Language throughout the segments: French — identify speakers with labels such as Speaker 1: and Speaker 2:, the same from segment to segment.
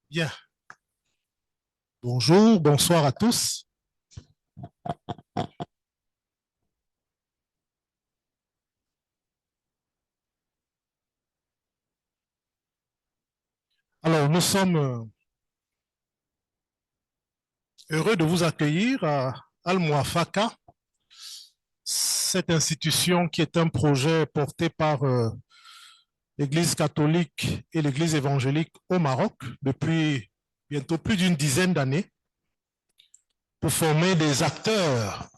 Speaker 1: Bien, bonjour, bonsoir à tous. Alors, nous sommes heureux de vous accueillir à Al-Muafaka, cette institution qui est un projet porté par l'Église catholique et l'Église évangélique au Maroc depuis bientôt plus d'une dizaine d'années pour former des acteurs,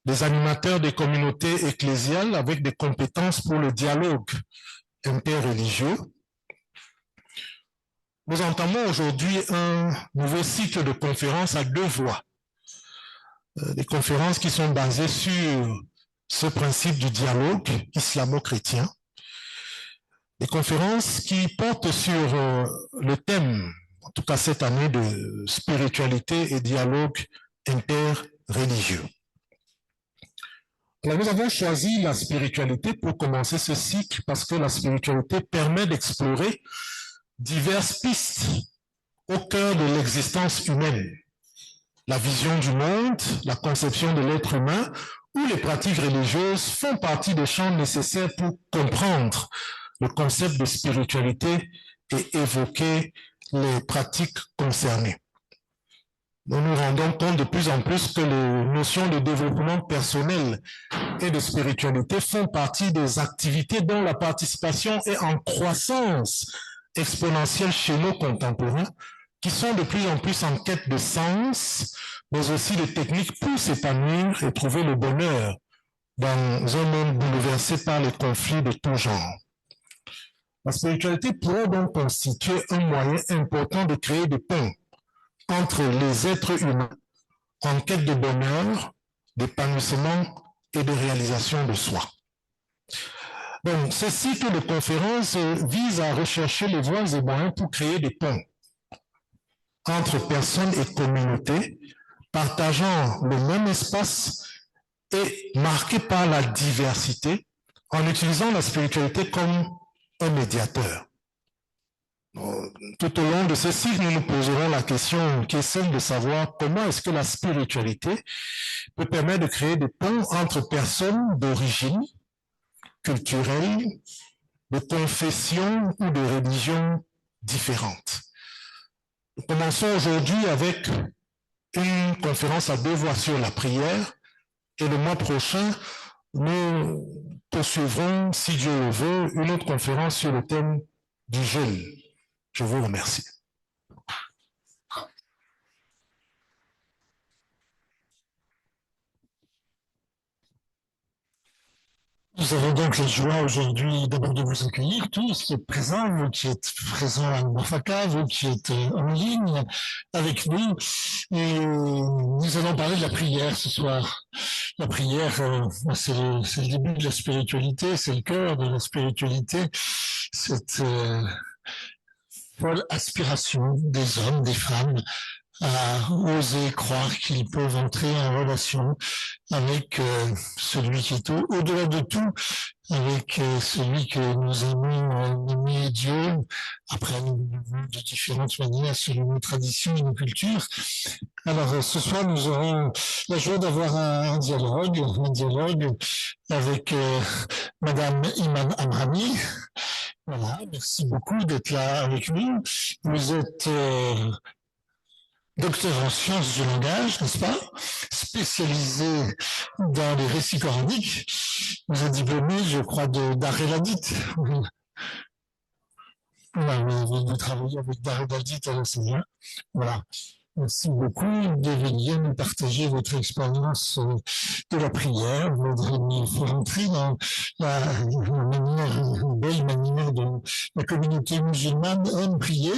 Speaker 1: des animateurs des communautés ecclésiales avec des compétences pour le dialogue interreligieux. Nous entamons aujourd'hui un nouveau cycle de conférences à deux voix. Des conférences qui sont basées sur ce principe du dialogue islamo-chrétien. Des conférences qui portent sur le thème, en tout cas cette année, de spiritualité et dialogue interreligieux. Alors nous avons choisi la spiritualité pour commencer ce cycle parce que la spiritualité permet d'explorer diverses pistes au cœur de l'existence humaine. La vision du monde, la conception de l'être humain ou les pratiques religieuses font partie des champs nécessaires pour comprendre le concept de spiritualité et évoquer les pratiques concernées. Nous nous rendons compte de plus en plus que les notions de développement personnel et de spiritualité font partie des activités dont la participation est en croissance exponentielle chez nos contemporains, qui sont de plus en plus en quête de sens, mais aussi de techniques pour s'épanouir et trouver le bonheur dans un monde bouleversé par les conflits de tout genre. La spiritualité pourrait donc constituer un moyen important de créer des ponts entre les êtres humains en quête de bonheur, d'épanouissement et de réalisation de soi. Donc, ce cycle de conférences vise à rechercher les voies et moyens pour créer des ponts entre personnes et communautés, partageant le même espace et marqués par la diversité, en utilisant la spiritualité comme un médiateur. Tout au long de ce cycle, nous nous poserons la question qui est celle de savoir comment est-ce que la spiritualité peut permettre de créer des ponts entre personnes d'origine culturelle, de confession ou de religion différentes. Nous commençons aujourd'hui avec une conférence à deux voix sur la prière et le mois prochain, nous poursuivrons, si Dieu le veut, une autre conférence sur le thème du jeûne. Je vous remercie.
Speaker 2: Nous avons donc la joie aujourd'hui d'abord de vous accueillir tous qui êtes présents, vous qui êtes présents à Mafaka, vous qui êtes en ligne avec nous. Et nous allons parler de la prière ce soir. La prière, c'est le début de la spiritualité, c'est le cœur de la spiritualité. Cette folle aspiration des hommes, des femmes, à oser croire qu'ils peuvent entrer en relation avec celui qui est au-delà de tout, avec celui que nous aimons nommer Dieu, après de différentes manières selon nos traditions et nos cultures. Alors ce soir, nous aurons la joie d'avoir un dialogue avec Madame Iman Amrani. Voilà, merci beaucoup d'être là avec nous. Vous êtes docteur en sciences du langage, n'est-ce pas? Spécialisé dans les récits coraniques. Vous êtes diplômé, je crois, d'Ar el-Hadith. Vous travaillez avec Dar el-Hadith à l'enseignant. Voilà. Merci beaucoup de venir nous partager votre expérience de la prière. Vous voudrez nous faire entrer dans la belle manière dont la communauté musulmane aime prier.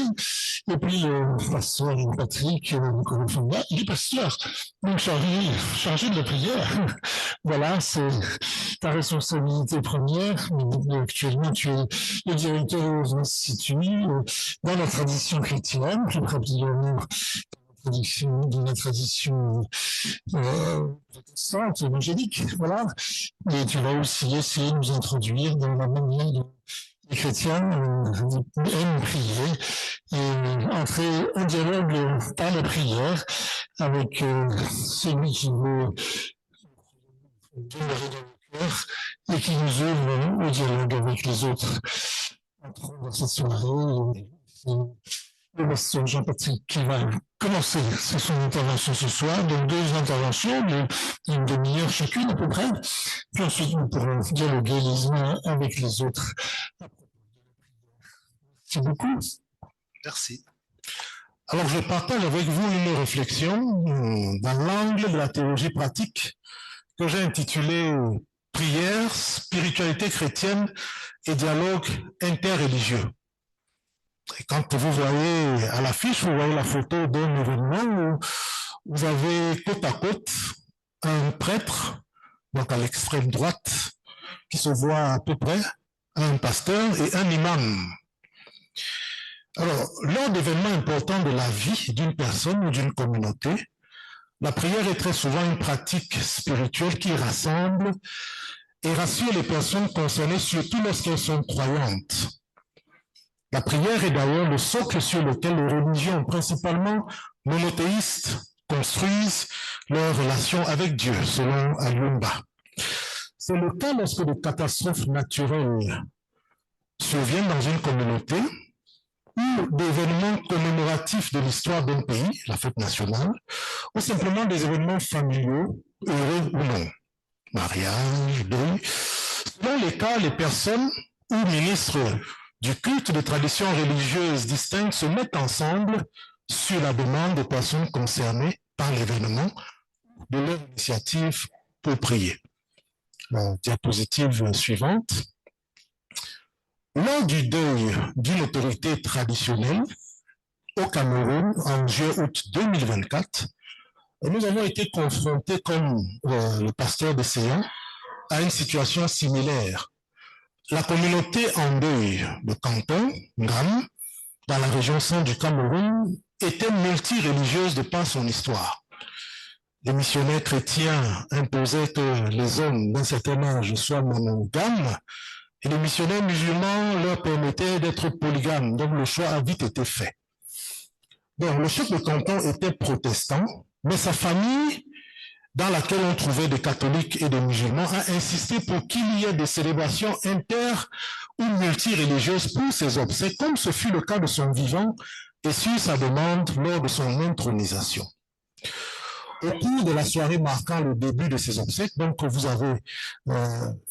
Speaker 2: Et puis le pasteur Patrick Nicolas Fonda, il est pasteur, donc chargé de la prière. Voilà, c'est ta responsabilité première. Actuellement, tu es le directeur de l'Institut dans la tradition chrétienne, plus particulièrement de la tradition protestante, évangélique, voilà. Et tu vas aussi essayer de nous introduire dans la manière dont les chrétiens aiment prier entrer en dialogue par la prière avec celui qui veut demeurer dans le cœur et qui nous ouvre au dialogue avec les autres. Entrons dans cette soirée. Le pasteur Jean-Patrick qui va commencer son intervention ce soir, donc 2 interventions d'une demi-heure chacune à peu près, puis ensuite nous pourrons dialoguer les uns avec les autres. Merci beaucoup.
Speaker 1: Merci. Alors je partage avec vous une réflexion dans l'angle de la théologie pratique que j'ai intitulée « Prière, spiritualité chrétienne et dialogue interreligieux ». Et quand vous voyez à l'affiche, vous voyez la photo d'un événement où vous avez côte à côte un prêtre, donc à l'extrême droite, qui se voit à peu près, un pasteur et un imam. Alors, lors d'événements importants de la vie d'une personne ou d'une communauté, la prière est très souvent une pratique spirituelle qui rassemble et rassure les personnes concernées, surtout lorsqu'elles sont croyantes. La prière est d'ailleurs le socle sur lequel les religions, principalement monothéistes, construisent leur relation avec Dieu, selon Ayumba. C'est le cas lorsque des catastrophes naturelles surviennent dans une communauté ou d'événements commémoratifs de l'histoire d'un pays, la fête nationale, ou simplement des événements familiaux, heureux ou non, mariage, deuil. Selon les cas, les personnes ou ministres du culte de traditions religieuses distinctes se mettent ensemble sur la demande des personnes concernées par l'événement de leur initiative pour prier. La diapositive suivante. Lors du deuil d'une autorité traditionnelle au Cameroun en juillet-août 2024, nous avons été confrontés, comme le pasteur de Séan, à une situation similaire. La communauté en deuil de canton, Ngam, dans la région centre du Cameroun, était multireligieuse de par son histoire. Les missionnaires chrétiens imposaient que les hommes d'un certain âge soient monogames et les missionnaires musulmans leur permettaient d'être polygames, donc le choix a vite été fait. Donc le chef de canton était protestant, mais sa famille, dans laquelle on trouvait des catholiques et des musulmans, a insisté pour qu'il y ait des célébrations inter- ou multireligieuses pour ses obsèques, comme ce fut le cas de son vivant et sur sa demande lors de son intronisation. Au cours de la soirée marquant le début de ces obsèques, donc vous avez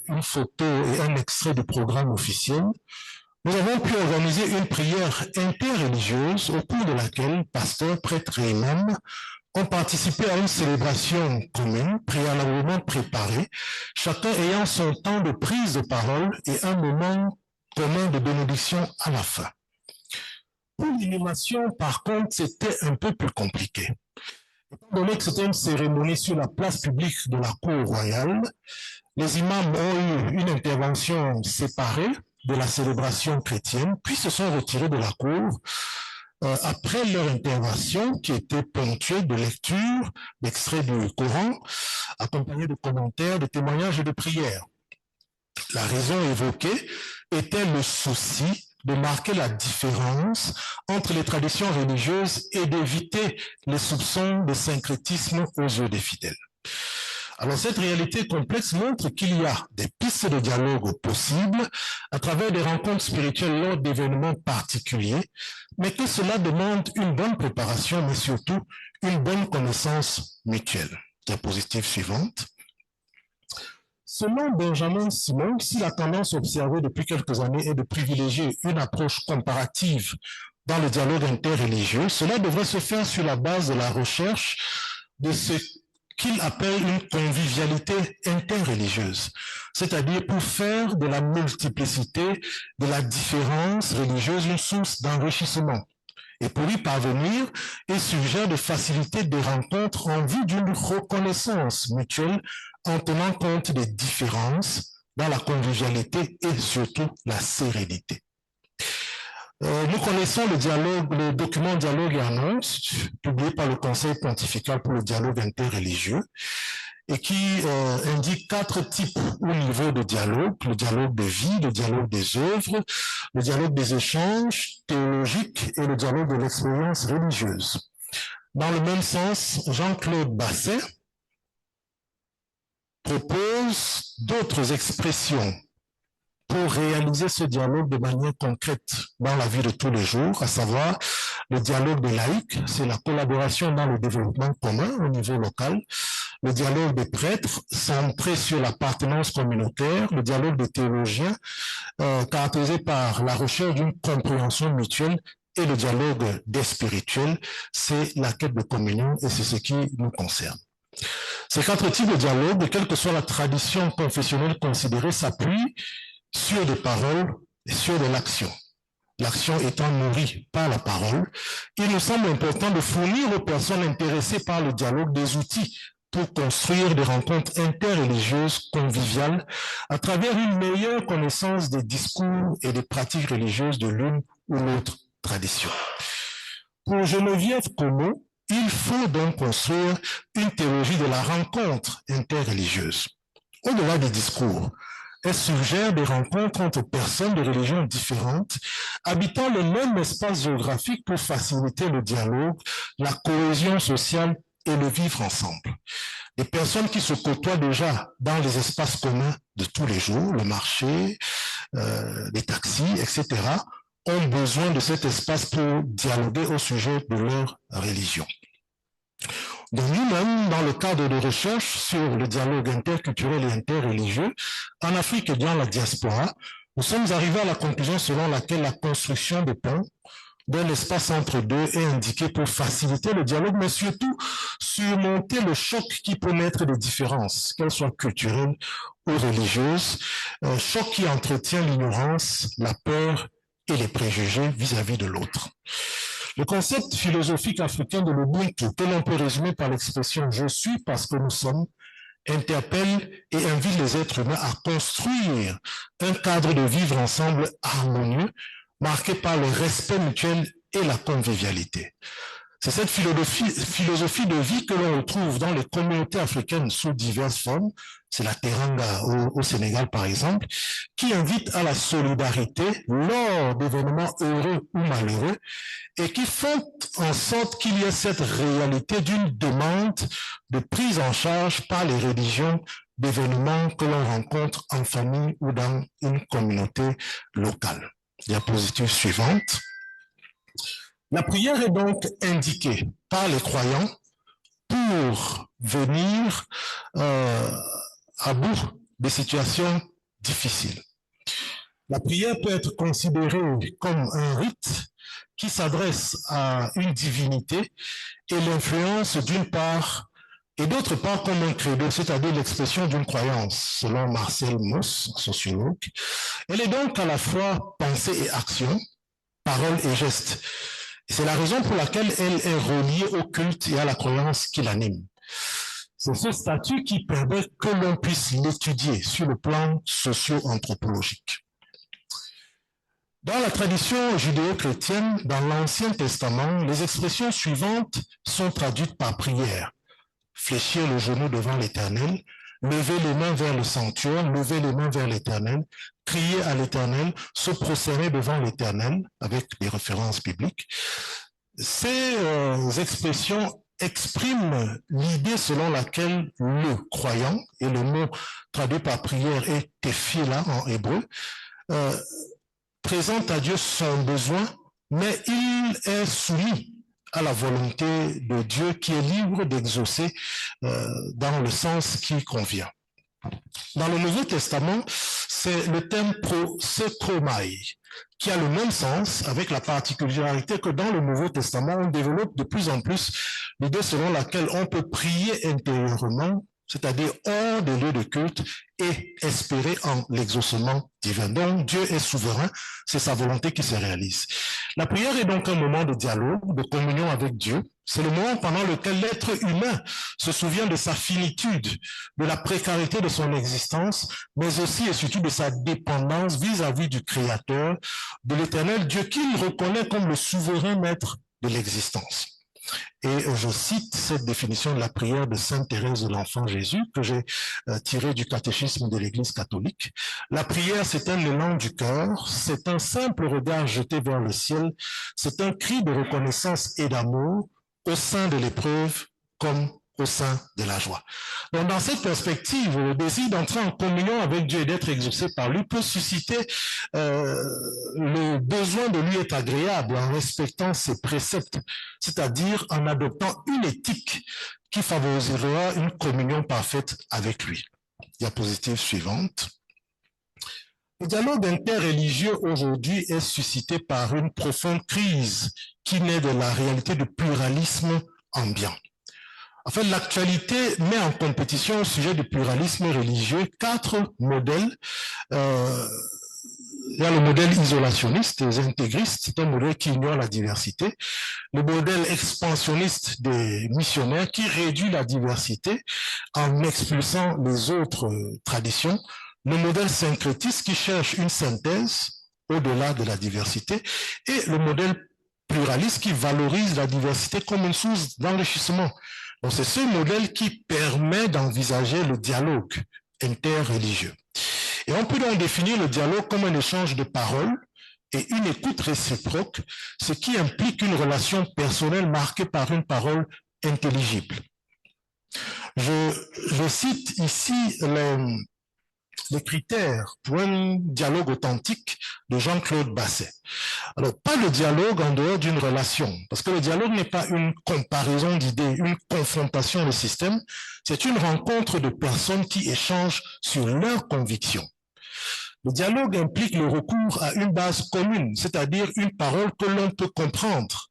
Speaker 1: une photo et un extrait du programme officiel, nous avons pu organiser une prière interreligieuse au cours de laquelle pasteurs, prêtres et imams ont participé à une célébration commune, préalablement préparée, chacun ayant son temps de prise de parole et un moment commun de bénédiction à la fin. Pour l'inhumation, par contre, c'était un peu plus compliqué. Étant donné que c'était une cérémonie sur la place publique de la cour royale, les imams ont eu une intervention séparée de la célébration chrétienne, puis se sont retirés de la cour après leur intervention, qui était ponctuée de lectures, d'extraits du Coran, accompagnée de commentaires, de témoignages et de prières. La raison évoquée était le souci de marquer la différence entre les traditions religieuses et d'éviter les soupçons de syncrétisme aux yeux des fidèles. Alors cette réalité complexe montre qu'il y a des pistes de dialogue possibles à travers des rencontres spirituelles lors d'événements particuliers, mais que cela demande une bonne préparation, mais surtout une bonne connaissance mutuelle. Diapositive suivante. Selon Benjamin Simon, si la tendance observée depuis quelques années est de privilégier une approche comparative dans le dialogue interreligieux, cela devrait se faire sur la base de la recherche de ce qu'il appelle une convivialité interreligieuse, c'est-à-dire pour faire de la multiplicité, de la différence religieuse une source d'enrichissement. Et pour y parvenir, il suggère de faciliter des rencontres en vue d'une reconnaissance mutuelle en tenant compte des différences dans la convivialité et surtout la sérénité. Nous connaissons le document Dialogue et annonce, publié par le Conseil pontifical pour le dialogue interreligieux. et qui indique 4 types au niveau de dialogue: le dialogue de vie, le dialogue des œuvres, le dialogue des échanges théologiques et le dialogue de l'expérience religieuse. Dans le même sens, Jean-Claude Basset propose d'autres expressions pour réaliser ce dialogue de manière concrète dans la vie de tous les jours, à savoir le dialogue des laïcs, c'est la collaboration dans le développement commun au niveau local, le dialogue des prêtres, centré sur l'appartenance communautaire, le dialogue des théologiens, caractérisé par la recherche d'une compréhension mutuelle, et le dialogue des spirituels, c'est la quête de communion et c'est ce qui nous concerne. Ces 4 types de dialogue, quelle que soit la tradition confessionnelle considérée, s'appuient sur des paroles et sur de l'action. L'action étant nourrie par la parole, il nous semble important de fournir aux personnes intéressées par le dialogue des outils pour construire des rencontres interreligieuses conviviales à travers une meilleure connaissance des discours et des pratiques religieuses de l'une ou l'autre tradition. Pour Geneviève Como, il faut donc construire une théologie de la rencontre interreligieuse. Au-delà des discours, elle suggère des rencontres entre personnes de religions différentes, habitant le même espace géographique pour faciliter le dialogue, la cohésion sociale et le vivre ensemble. Les personnes qui se côtoient déjà dans les espaces communs de tous les jours, le marché, les taxis, etc., ont besoin de cet espace pour dialoguer au sujet de leur religion. Donc nous-mêmes, dans le cadre de recherche sur le dialogue interculturel et interreligieux, en Afrique et dans la diaspora, nous sommes arrivés à la conclusion selon laquelle la construction de ponts d'un espace entre deux est indiquée pour faciliter le dialogue, mais surtout surmonter le choc qui peut naître des différences, qu'elles soient culturelles ou religieuses, choc qui entretient l'ignorance, la peur et les préjugés vis-à-vis de l'autre. Le concept philosophique africain de l'Ubuntu, que l'on peut résumer par l'expression « je suis parce que nous sommes », interpelle et invite les êtres humains à construire un cadre de vivre ensemble harmonieux, marqué par le respect mutuel et la convivialité. C'est cette philosophie de vie que l'on retrouve dans les communautés africaines sous diverses formes, c'est la Teranga au Sénégal par exemple, qui invite à la solidarité lors d'événements heureux ou malheureux et qui font en sorte qu'il y ait cette réalité d'une demande de prise en charge par les religions d'événements que l'on rencontre en famille ou dans une communauté locale. Diapositive suivante. La prière est donc indiquée par les croyants pour venir à bout des situations difficiles. La prière peut être considérée comme un rite qui s'adresse à une divinité et l'influence d'une part et d'autre part comme un credo, c'est-à-dire l'expression d'une croyance, selon Marcel Mauss, sociologue. Elle est donc à la fois pensée et action, parole et geste. C'est la raison pour laquelle elle est reliée au culte et à la croyance qui l'anime. C'est ce statut qui permet que l'on puisse l'étudier sur le plan socio-anthropologique. Dans la tradition judéo-chrétienne, dans l'Ancien Testament, les expressions suivantes sont traduites par prière. Fléchir le genou devant l'Éternel, lever les mains vers le sanctuaire, lever les mains vers l'Éternel, crier à l'Éternel, se prosterner devant l'Éternel, avec des références bibliques. Ces expressions expriment l'idée selon laquelle le croyant, et le mot traduit par prière est tefila en hébreu, présente à Dieu son besoin, mais il est soumis à la volonté de Dieu qui est libre d'exaucer dans le sens qui convient. Dans le Nouveau Testament, c'est le terme prosekomai qui a le même sens, avec la particularité que dans le Nouveau Testament, on développe de plus en plus l'idée selon laquelle on peut prier intérieurement, c'est-à-dire hors des lieux de culte, et espérer en l'exaucement divin. Donc Dieu est souverain, c'est sa volonté qui se réalise. La prière est donc un moment de dialogue, de communion avec Dieu. C'est le moment pendant lequel l'être humain se souvient de sa finitude, de la précarité de son existence, mais aussi et surtout de sa dépendance vis-à-vis du Créateur, de l'Éternel Dieu qu'il reconnaît comme le souverain maître de l'existence. Et je cite cette définition de la prière de Sainte Thérèse de l'Enfant Jésus que j'ai tirée du catéchisme de l'Église catholique. La prière, c'est un élan du cœur, c'est un simple regard jeté vers le ciel, c'est un cri de reconnaissance et d'amour au sein de l'épreuve comme au sein de la joie. Donc, dans cette perspective, le désir d'entrer en communion avec Dieu et d'être exaucé par lui peut susciter le besoin de lui être agréable en respectant ses préceptes, c'est-à-dire en adoptant une éthique qui favorisera une communion parfaite avec lui. Diapositive suivante. Le dialogue interreligieux aujourd'hui est suscité par une profonde crise qui naît de la réalité du pluralisme ambiant. En fait, l'actualité met en compétition au sujet du pluralisme religieux 4 modèles. Il y a le modèle isolationniste des intégristes, c'est un modèle qui ignore la diversité. Le modèle expansionniste des missionnaires qui réduit la diversité en expulsant les autres traditions. Le modèle syncrétiste qui cherche une synthèse au-delà de la diversité. Et le modèle pluraliste qui valorise la diversité comme une source d'enrichissement. Donc, c'est ce modèle qui permet d'envisager le dialogue interreligieux. Et on peut donc définir le dialogue comme un échange de paroles et une écoute réciproque, ce qui implique une relation personnelle marquée par une parole intelligible. Je cite ici les critères pour un dialogue authentique de Jean-Claude Basset. Alors, pas le dialogue en dehors d'une relation, parce que le dialogue n'est pas une comparaison d'idées, une confrontation de systèmes, c'est une rencontre de personnes qui échangent sur leurs convictions. Le dialogue implique le recours à une base commune, c'est-à-dire une parole que l'on peut comprendre.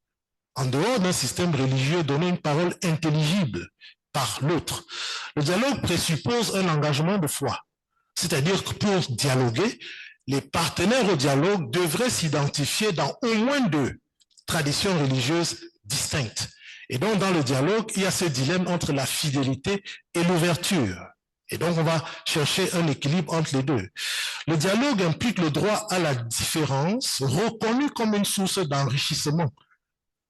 Speaker 1: En dehors d'un système religieux, donner une parole intelligible par l'autre. Le dialogue présuppose un engagement de foi. C'est-à-dire que pour dialoguer, les partenaires au dialogue devraient s'identifier dans au moins 2 traditions religieuses distinctes. Et donc, dans le dialogue, il y a ce dilemme entre la fidélité et l'ouverture. Et donc, on va chercher un équilibre entre les 2. Le dialogue implique le droit à la différence, reconnu comme une source d'enrichissement.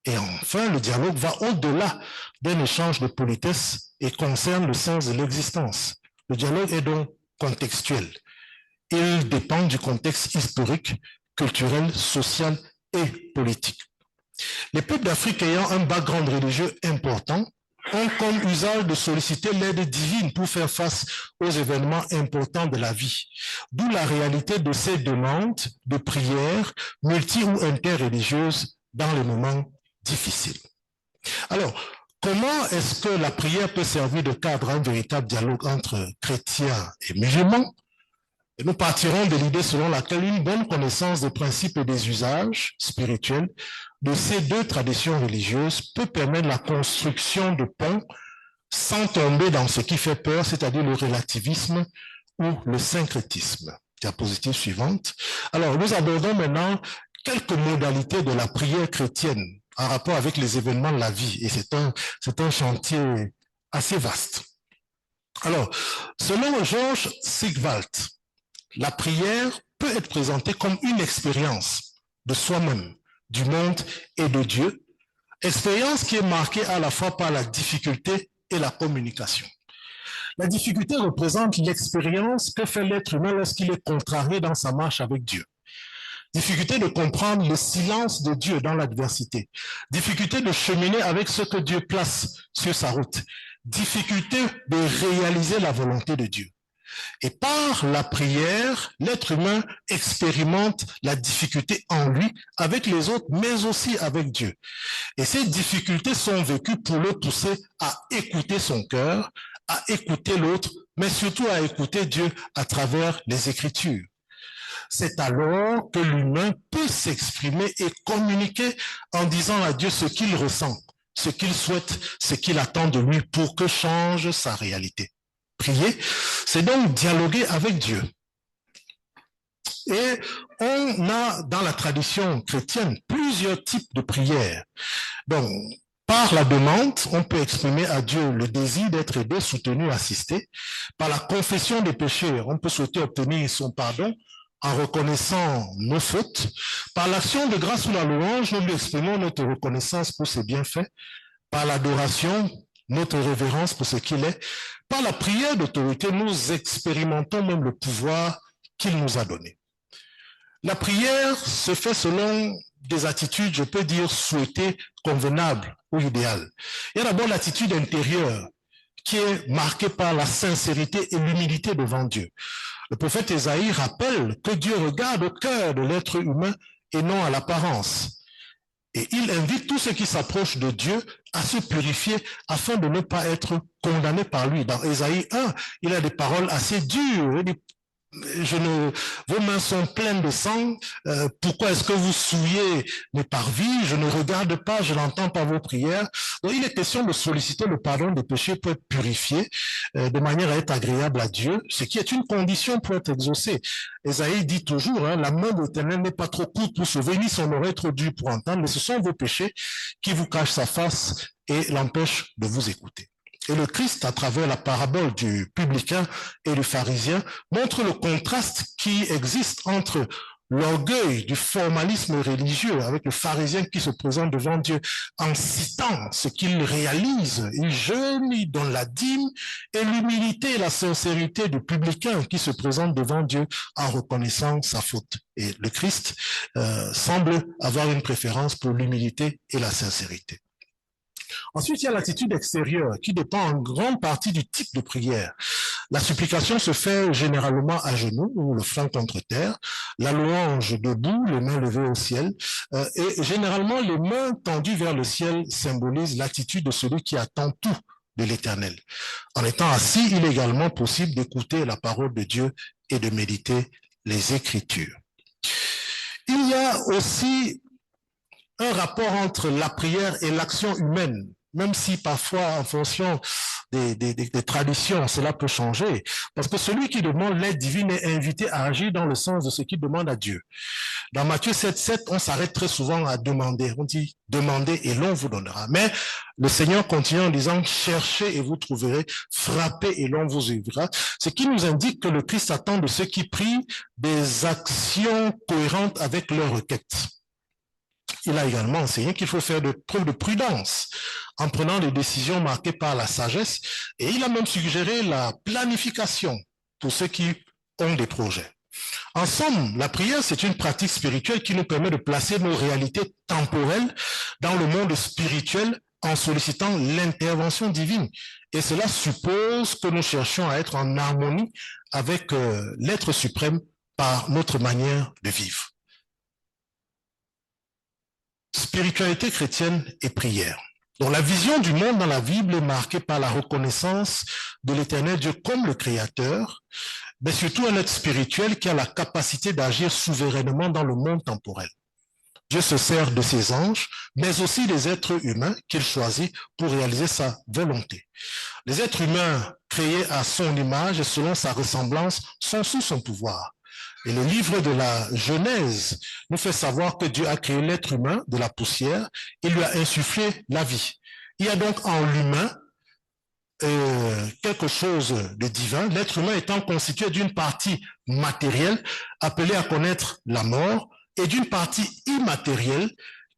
Speaker 1: Et enfin, le dialogue va au-delà d'un échange de politesse et concerne le sens de l'existence. Le dialogue est donc contextuel. Il dépend du contexte historique, culturel, social et politique. Les peuples d'Afrique ayant un background religieux important ont comme usage de solliciter l'aide divine pour faire face aux événements importants de la vie. D'où la réalité de ces demandes de prières multi- ou interreligieuses dans les moments difficiles. Alors, comment est-ce que la prière peut servir de cadre à un véritable dialogue entre chrétiens et musulmans? Et nous partirons de l'idée selon laquelle une bonne connaissance des principes et des usages spirituels de ces 2 traditions religieuses peut permettre la construction de ponts sans tomber dans ce qui fait peur, c'est-à-dire le relativisme ou le syncrétisme. Diapositive suivante. Alors, nous abordons maintenant quelques modalités de la prière chrétienne en rapport avec les événements de la vie. Et c'est un chantier assez vaste. Alors, selon George Sigwald, la prière peut être présentée comme une expérience de soi-même, du monde et de Dieu, expérience qui est marquée à la fois par la difficulté et la communication. La difficulté représente l'expérience que fait l'être humain lorsqu'il est contrarié dans sa marche avec Dieu. Difficulté de comprendre le silence de Dieu dans l'adversité. Difficulté de cheminer avec ce que Dieu place sur sa route. Difficulté de réaliser la volonté de Dieu. Et par la prière, l'être humain expérimente la difficulté en lui, avec les autres, mais aussi avec Dieu. Et ces difficultés sont vécues pour le pousser à écouter son cœur, à écouter l'autre, mais surtout à écouter Dieu à travers les Écritures. C'est alors que l'humain peut s'exprimer et communiquer en disant à Dieu ce qu'il ressent, ce qu'il souhaite, ce qu'il attend de lui pour que change sa réalité. Prier, c'est donc dialoguer avec Dieu. Et on a dans la tradition chrétienne plusieurs types de prières. Donc, par la demande, on peut exprimer à Dieu le désir d'être aidé, soutenu, assisté. Par la confession des péchés, on peut souhaiter obtenir son pardon en reconnaissant nos fautes. Par l'action de grâce ou la louange, nous lui exprimons notre reconnaissance pour ses bienfaits. Par l'adoration, notre révérence pour ce qu'il est, par la prière d'autorité, nous expérimentons même le pouvoir qu'il nous a donné. La prière se fait selon des attitudes, je peux dire, souhaitées, convenables ou idéales. Il y a d'abord l'attitude intérieure qui est marquée par la sincérité et l'humilité devant Dieu. Le prophète Ésaïe rappelle que Dieu regarde au cœur de l'être humain et non à l'apparence. Et il invite tous ceux qui s'approchent de Dieu à se purifier afin de ne pas être condamnés par lui. Dans Ésaïe 1, il a des paroles assez dures. Il dit, vos mains sont pleines de sang. Pourquoi est-ce que vous souillez mes parvis? Je ne regarde pas, je n'entends pas vos prières. Donc, il est question de solliciter le pardon des péchés pour être purifié de manière à être agréable à Dieu, ce qui est une condition pour être exaucé. Ésaïe dit toujours, la main de l'Éternel n'est pas trop courte pour sauver, ni son oreille trop dure pour entendre, mais ce sont vos péchés qui vous cachent sa face et l'empêchent de vous écouter. Et le Christ, à travers la parabole du publicain et du pharisien, montre le contraste qui existe entre l'orgueil du formalisme religieux avec le pharisien qui se présente devant Dieu en citant ce qu'il réalise. Il jeûne, il donne la dîme, et l'humilité et la sincérité du publicain qui se présente devant Dieu en reconnaissant sa faute. Et le Christ semble avoir une préférence pour l'humilité et la sincérité. Ensuite, il y a l'attitude extérieure qui dépend en grande partie du type de prière. La supplication se fait généralement à genoux ou le front contre terre, la louange debout, les mains levées au ciel, et généralement les mains tendues vers le ciel symbolisent l'attitude de celui qui attend tout de l'Éternel. En étant assis, il est également possible d'écouter la parole de Dieu et de méditer les Écritures. Il y a aussi un rapport entre la prière et l'action humaine, même si parfois, en fonction des traditions, cela peut changer. Parce que celui qui demande l'aide divine est invité à agir dans le sens de ce qu'il demande à Dieu. Dans Matthieu 7,7, on s'arrête très souvent à demander. On dit « demandez et l'on vous donnera ». Mais le Seigneur continue en disant « cherchez et vous trouverez, frappez et l'on vous ouvrira ». Ce qui nous indique que le Christ attend de ceux qui prient des actions cohérentes avec leurs requêtes. Il a également enseigné qu'il faut faire preuve de prudence en prenant des décisions marquées par la sagesse, et il a même suggéré la planification pour ceux qui ont des projets. En somme, la prière, c'est une pratique spirituelle qui nous permet de placer nos réalités temporelles dans le monde spirituel en sollicitant l'intervention divine. Et cela suppose que nous cherchions à être en harmonie avec l'être suprême par notre manière de vivre. Spiritualité chrétienne et prière. Donc la vision du monde dans la Bible est marquée par la reconnaissance de l'Éternel Dieu comme le Créateur, mais surtout un être spirituel qui a la capacité d'agir souverainement dans le monde temporel. Dieu se sert de ses anges, mais aussi des êtres humains qu'il choisit pour réaliser sa volonté. Les êtres humains créés à son image et selon sa ressemblance sont sous son pouvoir. Et le livre de la Genèse nous fait savoir que Dieu a créé l'être humain de la poussière et lui a insufflé la vie. Il y a donc en l'humain quelque chose de divin, l'être humain étant constitué d'une partie matérielle appelée à connaître la mort et d'une partie immatérielle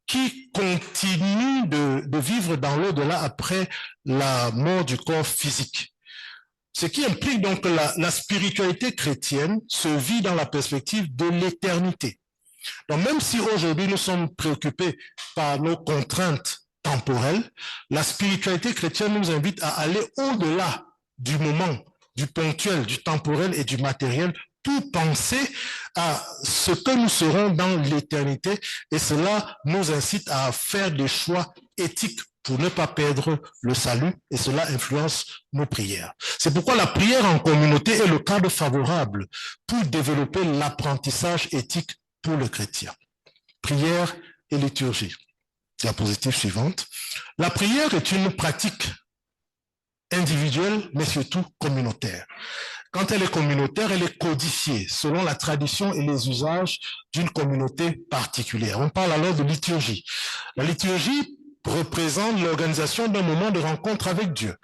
Speaker 1: qui continue de vivre dans l'au-delà après la mort du corps physique. Ce qui implique donc que la spiritualité chrétienne se vit dans la perspective de l'éternité. Donc même si aujourd'hui nous sommes préoccupés par nos contraintes temporelles, la spiritualité chrétienne nous invite à aller au-delà du moment, du ponctuel, du temporel et du matériel pour penser à ce que nous serons dans l'éternité, et cela nous incite à faire des choix éthiques pour ne pas perdre le salut, et cela influence nos prières. C'est pourquoi la prière en communauté est le cadre favorable pour développer l'apprentissage éthique pour le chrétien. Prière et liturgie. Diapositive suivante. La prière est une pratique individuelle, mais surtout communautaire. Quand elle est communautaire, elle est codifiée selon la tradition et les usages d'une communauté particulière. On parle alors de liturgie. La liturgie représente l'organisation d'un moment de rencontre avec Dieu.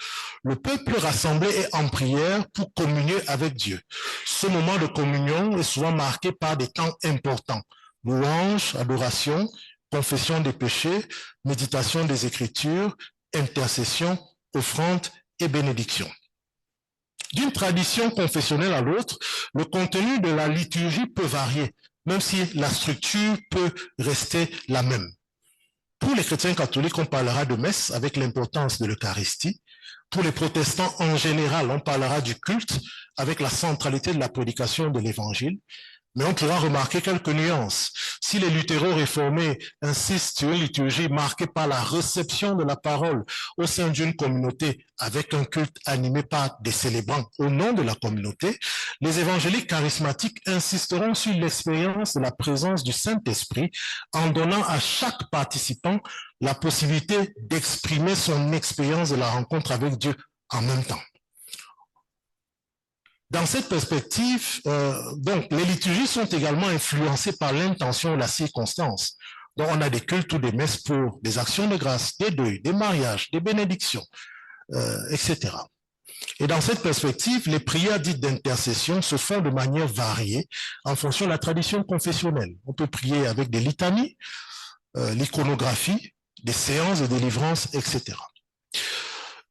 Speaker 1: Le peuple rassemblé est en prière pour communier avec Dieu. Ce moment de communion est souvent marqué par des temps importants. Louange, adoration, confession des péchés, méditation des Écritures, intercession, offrande et bénédiction. D'une tradition confessionnelle à l'autre, le contenu de la liturgie peut varier, même si la structure peut rester la même. Pour les chrétiens catholiques, on parlera de messe avec l'importance de l'Eucharistie. Pour les protestants en général, on parlera du culte avec la centralité de la prédication de l'Évangile. Mais on pourra remarquer quelques nuances. Si les luthéraux réformés insistent sur une liturgie marquée par la réception de la parole au sein d'une communauté avec un culte animé par des célébrants au nom de la communauté, les évangéliques charismatiques insisteront sur l'expérience de la présence du Saint-Esprit en donnant à chaque participant la possibilité d'exprimer son expérience de la rencontre avec Dieu en même temps. Dans cette perspective, donc, les liturgies sont également influencées par l'intention et la circonstance. Donc, on a des cultes ou des messes pour des actions de grâce, des deuils, des mariages, des bénédictions, etc. Et dans cette perspective, les prières dites d'intercession se font de manière variée en fonction de la tradition confessionnelle. On peut prier avec des litanies, l'iconographie, des séances de délivrance, etc.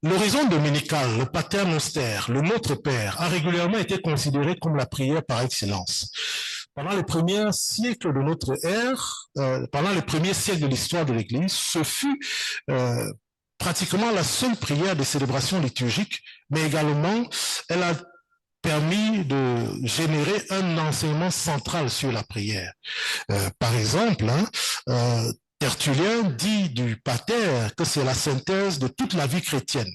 Speaker 1: L'horizon dominical, le Pater Noster, le Notre Père, a régulièrement été considéré comme la prière par excellence. Pendant les premiers siècles de notre ère, pendant les premiers siècles de l'histoire de l'Église, ce fut pratiquement la seule prière des célébrations liturgiques, mais également, elle a permis de générer un enseignement central sur la prière. Par exemple, Tertullien dit du Pater que c'est la synthèse de toute la vie chrétienne.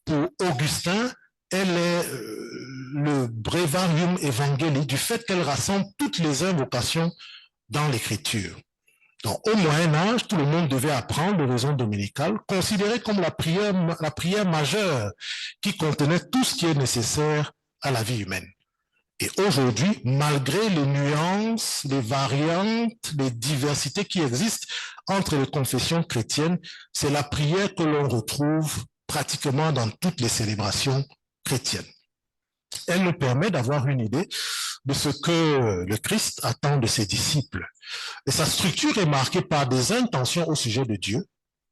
Speaker 1: Pour Augustin, elle est le Breviarium Evangelii du fait qu'elle rassemble toutes les invocations dans l'Écriture. Donc, au Moyen-Âge, tout le monde devait apprendre l'oraison dominicale, considérée comme la prière majeure qui contenait tout ce qui est nécessaire à la vie humaine. Et aujourd'hui, malgré les nuances, les variantes, les diversités qui existent entre les confessions chrétiennes, c'est la prière que l'on retrouve pratiquement dans toutes les célébrations chrétiennes. Elle nous permet d'avoir une idée de ce que le Christ attend de ses disciples. Et sa structure est marquée par des intentions au sujet de Dieu,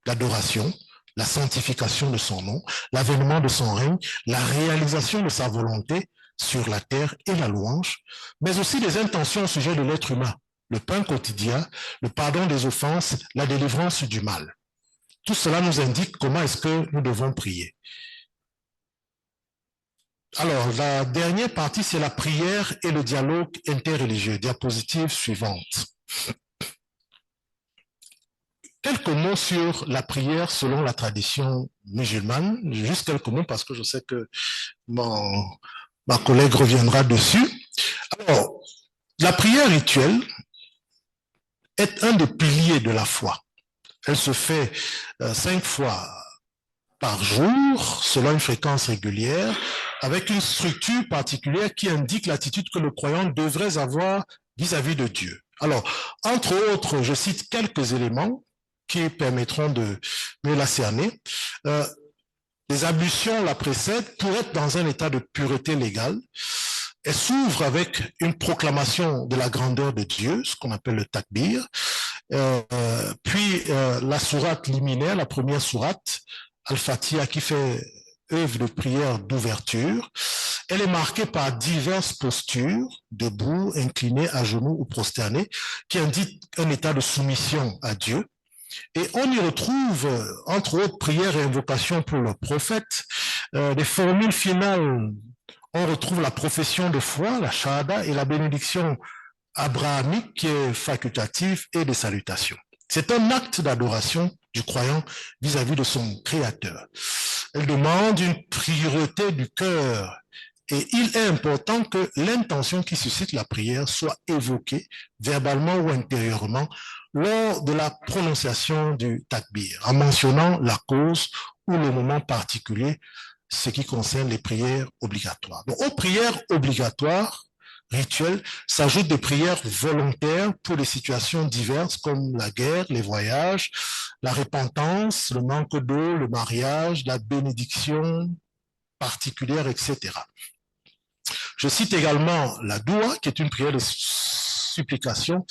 Speaker 1: l'adoration, la sanctification de son nom, l'avènement de son règne, la réalisation de sa volonté sur la terre et la louange, mais aussi des intentions au sujet de l'être humain, le pain quotidien, le pardon des offenses, la délivrance du mal. Tout cela nous indique comment est-ce que nous devons prier. Alors, la dernière partie, c'est la prière et le dialogue interreligieux. Diapositive suivante. Quelques mots sur la prière selon la tradition musulmane. Juste quelques mots parce que je sais que ma collègue reviendra dessus. Alors, la prière rituelle est un des piliers de la foi. Elle se fait 5 fois par jour, selon une fréquence régulière, avec une structure particulière qui indique l'attitude que le croyant devrait avoir vis-à-vis de Dieu. Alors, entre autres, je cite quelques éléments qui permettront de mieux la cerner. Les ablutions la précèdent pour être dans un état de pureté légale. Elle s'ouvre avec une proclamation de la grandeur de Dieu, ce qu'on appelle le takbir. Puis la sourate liminaire, la première sourate, Al-Fatiha, qui fait œuvre de prière d'ouverture. Elle est marquée par diverses postures, debout, incliné, à genoux ou prosterné, qui indiquent un état de soumission à Dieu. Et on y retrouve, entre autres, prières et invocations pour le prophète. Les formules finales, on retrouve la profession de foi, la shahada, et la bénédiction abrahamique qui est facultative et des salutations. C'est un acte d'adoration du croyant vis-à-vis de son Créateur. Elle demande une priorité du cœur et il est important que l'intention qui suscite la prière soit évoquée verbalement ou intérieurement lors de la prononciation du takbir, en mentionnant la cause ou le moment particulier, ce qui concerne les prières obligatoires. Donc, aux prières obligatoires, rituelles, s'ajoutent des prières volontaires pour des situations diverses comme la guerre, les voyages, la repentance, le manque d'eau, le mariage, la bénédiction particulière, etc. Je cite également la doua, qui est une prière de supplication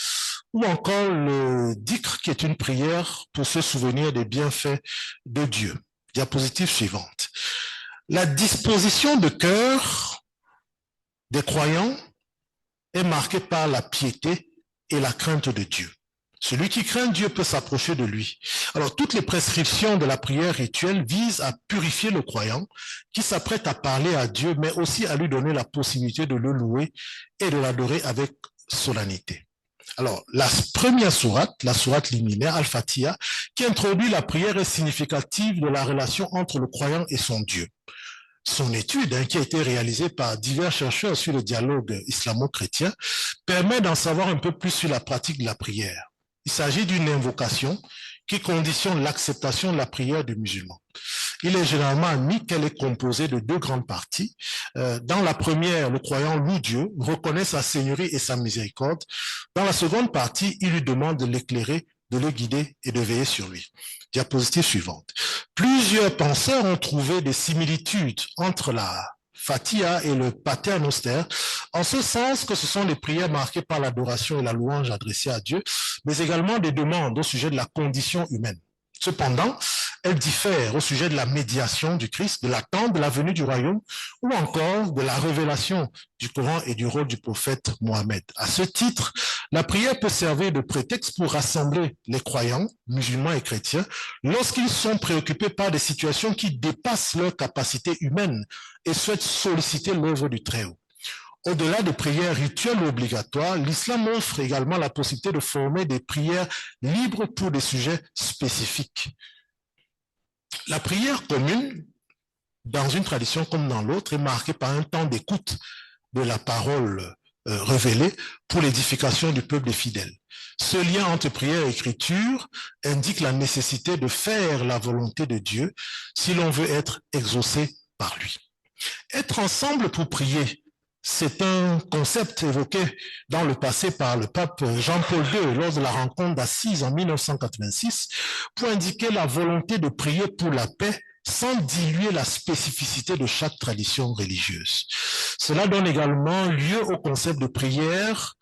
Speaker 1: ou encore le dhikr, qui est une prière pour se souvenir des bienfaits de Dieu. Diapositive suivante. La disposition de cœur des croyants est marquée par la piété et la crainte de Dieu. Celui qui craint Dieu peut s'approcher de lui. Alors, toutes les prescriptions de la prière rituelle visent à purifier le croyant qui s'apprête à parler à Dieu, mais aussi à lui donner la possibilité de le louer et de l'adorer avec solennité. Alors, la première sourate, la sourate liminaire, Al-Fatiha, qui introduit la prière, est significative de la relation entre le croyant et son Dieu. Son étude, qui a été réalisée par divers chercheurs sur le dialogue islamo-chrétien, permet d'en savoir un peu plus sur la pratique de la prière. Il s'agit d'une invocation qui conditionne l'acceptation de la prière du musulman. Il est généralement admis qu'elle est composée de deux grandes parties. Dans la première, le croyant loue Dieu, reconnaît sa seigneurie et sa miséricorde. Dans la seconde partie, il lui demande de l'éclairer, de le guider et de veiller sur lui. Diapositive suivante. Plusieurs penseurs ont trouvé des similitudes entre la Fatiha et le Pater Noster, en ce sens que ce sont des prières marquées par l'adoration et la louange adressée à Dieu, mais également des demandes au sujet de la condition humaine. Cependant, elles diffèrent au sujet de la médiation du Christ, de l'attente de la venue du royaume, ou encore de la révélation du Coran et du rôle du prophète Mohammed. À ce titre, la prière peut servir de prétexte pour rassembler les croyants, musulmans et chrétiens, lorsqu'ils sont préoccupés par des situations qui dépassent leur capacité humaine et souhaitent solliciter l'œuvre du Très-Haut. Au-delà des prières rituelles ou obligatoires, l'islam offre également la possibilité de former des prières libres pour des sujets spécifiques. La prière commune, dans une tradition comme dans l'autre, est marquée par un temps d'écoute de la parole révélée pour l'édification du peuple des fidèles. Ce lien entre prière et écriture indique la nécessité de faire la volonté de Dieu si l'on veut être exaucé par lui. Être ensemble pour prier, c'est un concept évoqué dans le passé par le pape Jean-Paul II lors de la rencontre d'Assise en 1986 pour indiquer la volonté de prier pour la paix sans diluer la spécificité de chaque tradition religieuse. Cela donne également lieu au concept de prière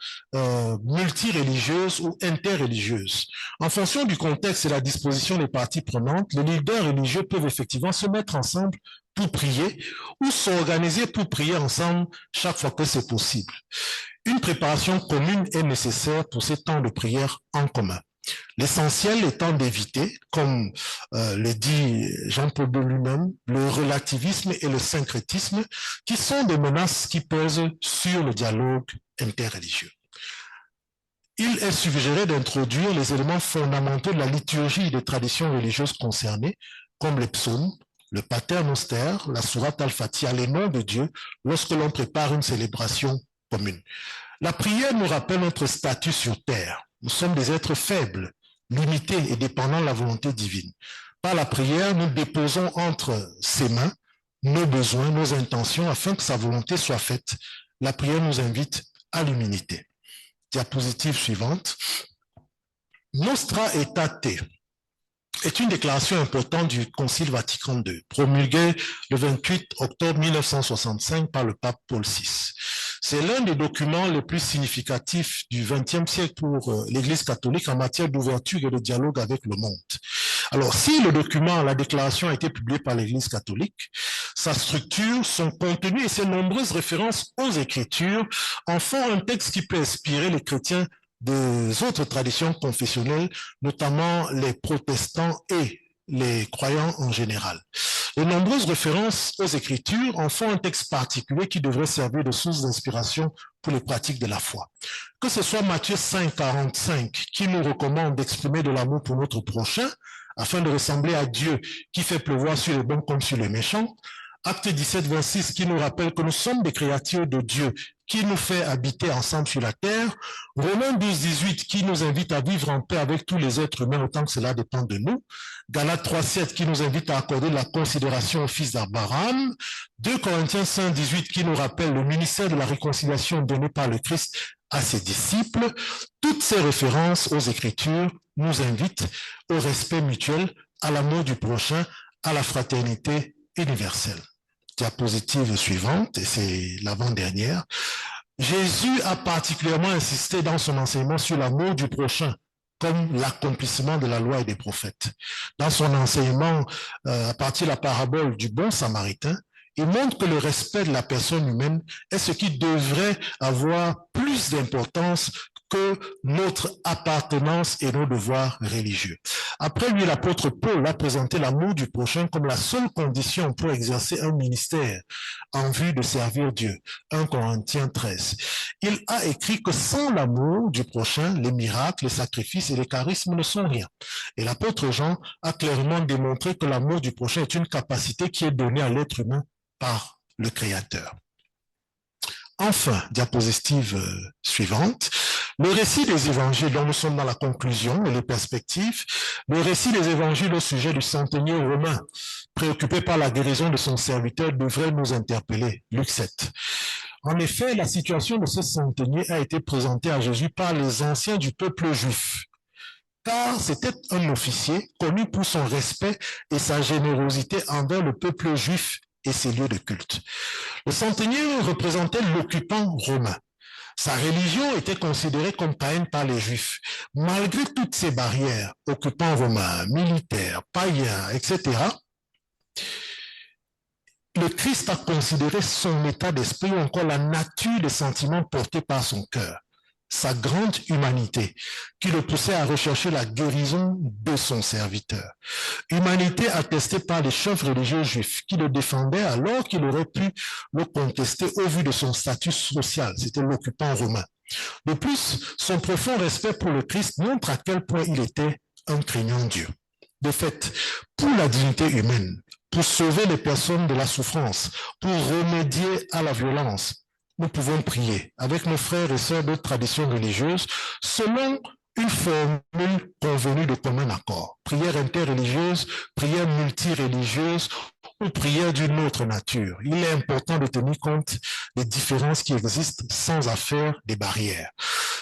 Speaker 1: multireligieuse ou interreligieuse. En fonction du contexte et de la disposition des parties prenantes, les leaders religieux peuvent effectivement se mettre ensemble pour prier ou s'organiser pour prier ensemble chaque fois que c'est possible. Une préparation commune est nécessaire pour ces temps de prière en commun. L'essentiel étant d'éviter, comme le dit Jean-Paul II lui-même, le relativisme et le syncrétisme, qui sont des menaces qui pèsent sur le dialogue interreligieux. Il est suggéré d'introduire les éléments fondamentaux de la liturgie et des traditions religieuses concernées, comme les psaumes, le Pater Noster, la sourate Al-Fatiha, les noms de Dieu, lorsque l'on prépare une célébration commune. La prière nous rappelle notre statut sur terre. Nous sommes des êtres faibles, limités et dépendants de la volonté divine. Par la prière, nous déposons entre ses mains nos besoins, nos intentions, afin que sa volonté soit faite. La prière nous invite à l'humilité. Diapositive suivante. Nostra Aetate est une déclaration importante du Concile Vatican II, promulguée le 28 octobre 1965 par le pape Paul VI. C'est l'un des documents les plus significatifs du XXe siècle pour l'Église catholique en matière d'ouverture et de dialogue avec le monde. Alors, si le document, la déclaration a été publiée par l'Église catholique, sa structure, son contenu et ses nombreuses références aux Écritures en font un texte qui peut inspirer les chrétiens des autres traditions confessionnelles, notamment les protestants et les croyants en général. Les nombreuses références aux Écritures en font un texte particulier qui devrait servir de source d'inspiration pour les pratiques de la foi. Que ce soit Matthieu 5, 45, qui nous recommande d'exprimer de l'amour pour notre prochain, afin de ressembler à Dieu qui fait pleuvoir sur les bons comme sur les méchants, Acte 17, 26, qui nous rappelle que nous sommes des créatures de Dieu, qui nous fait habiter ensemble sur la terre. Romains 12, 18, qui nous invite à vivre en paix avec tous les êtres humains autant que cela dépend de nous. Galates 3, 7, qui nous invite à accorder la considération aux fils d'Abraham. 2 Corinthiens 5, 18, qui nous rappelle le ministère de la réconciliation donné par le Christ à ses disciples. Toutes ces références aux Écritures nous invitent au respect mutuel, à l'amour du prochain, à la fraternité universelle. Diapositive suivante, et c'est l'avant-dernière. Jésus a particulièrement insisté dans son enseignement sur l'amour du prochain comme l'accomplissement de la loi et des prophètes. Dans son enseignement, à partir de la parabole du bon samaritain, il montre que le respect de la personne humaine est ce qui devrait avoir plus d'importance que notre appartenance et nos devoirs religieux. Après lui, l'apôtre Paul a présenté l'amour du prochain comme la seule condition pour exercer un ministère en vue de servir Dieu. 1 Corinthiens 13. Il a écrit que sans l'amour du prochain, les miracles, les sacrifices et les charismes ne sont rien. Et l'apôtre Jean a clairement démontré que l'amour du prochain est une capacité qui est donnée à l'être humain par le Créateur. Enfin, diapositive suivante, le récit des évangiles, dont nous sommes dans la conclusion et les perspectives, le récit des évangiles au sujet du centenier romain, préoccupé par la guérison de son serviteur, devrait nous interpeller. Luc 7. En effet, la situation de ce centenier a été présentée à Jésus par les anciens du peuple juif, car c'était un officier connu pour son respect et sa générosité envers le peuple juif et ses lieux de culte. Le centenier représentait l'occupant romain. Sa religion était considérée comme païenne par les Juifs. Malgré toutes ces barrières, occupants romains, militaires, païens, etc., le Christ a considéré son état d'esprit ou encore la nature des sentiments portés par son cœur, sa grande humanité, qui le poussait à rechercher la guérison de son serviteur. Humanité attestée par les chefs religieux juifs qui le défendaient alors qu'il aurait pu le contester au vu de son statut social, c'était l'occupant romain. De plus, son profond respect pour le Christ montre à quel point il était un craignant Dieu. De fait, pour la dignité humaine, pour sauver les personnes de la souffrance, pour remédier à la violence, nous pouvons prier avec nos frères et sœurs d'autres traditions religieuses selon une formule convenue de commun accord. Prière interreligieuse, prière multireligieuse ou prière d'une autre nature. Il est important de tenir compte des différences qui existent sans faire des barrières.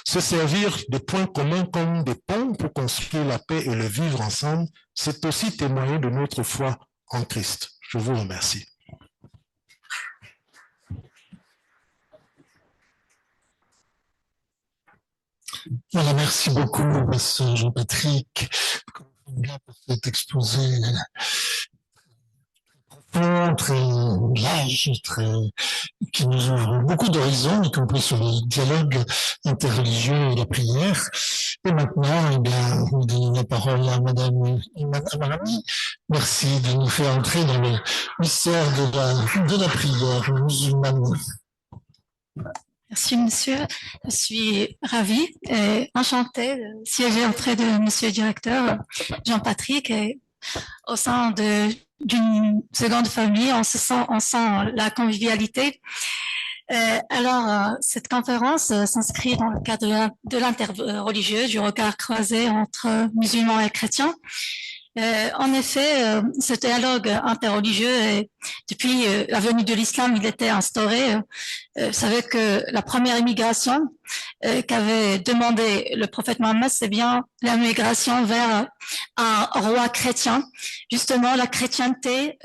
Speaker 1: Se servir des points communs comme des ponts pour construire la paix et le vivre ensemble, c'est aussi témoigner de notre foi en Christ. Je vous remercie.
Speaker 2: Voilà, merci beaucoup, Pasteur Jean-Patrick, pour cet exposé profond, très large, qui nous ouvre beaucoup d'horizons, y compris sur le dialogue interreligieux et la prière. Et maintenant, eh bien, on donne la parole à Madame Marami. Merci de nous faire entrer dans le mystère de la prière musulmane.
Speaker 3: Merci, monsieur. Je suis ravie et enchantée de siéger auprès de monsieur le directeur Jean-Patrick et au sein d'une seconde famille. On sent la convivialité. Alors, cette conférence s'inscrit dans le cadre de l'interreligieux, du regard croisé entre musulmans et chrétiens. En effet, ce dialogue interreligieux, depuis la venue de l'islam, il était instauré. Vous savez que la première immigration qu'avait demandé le prophète Mohammed, c'est bien l'immigration vers un roi chrétien. Justement, la chrétienté,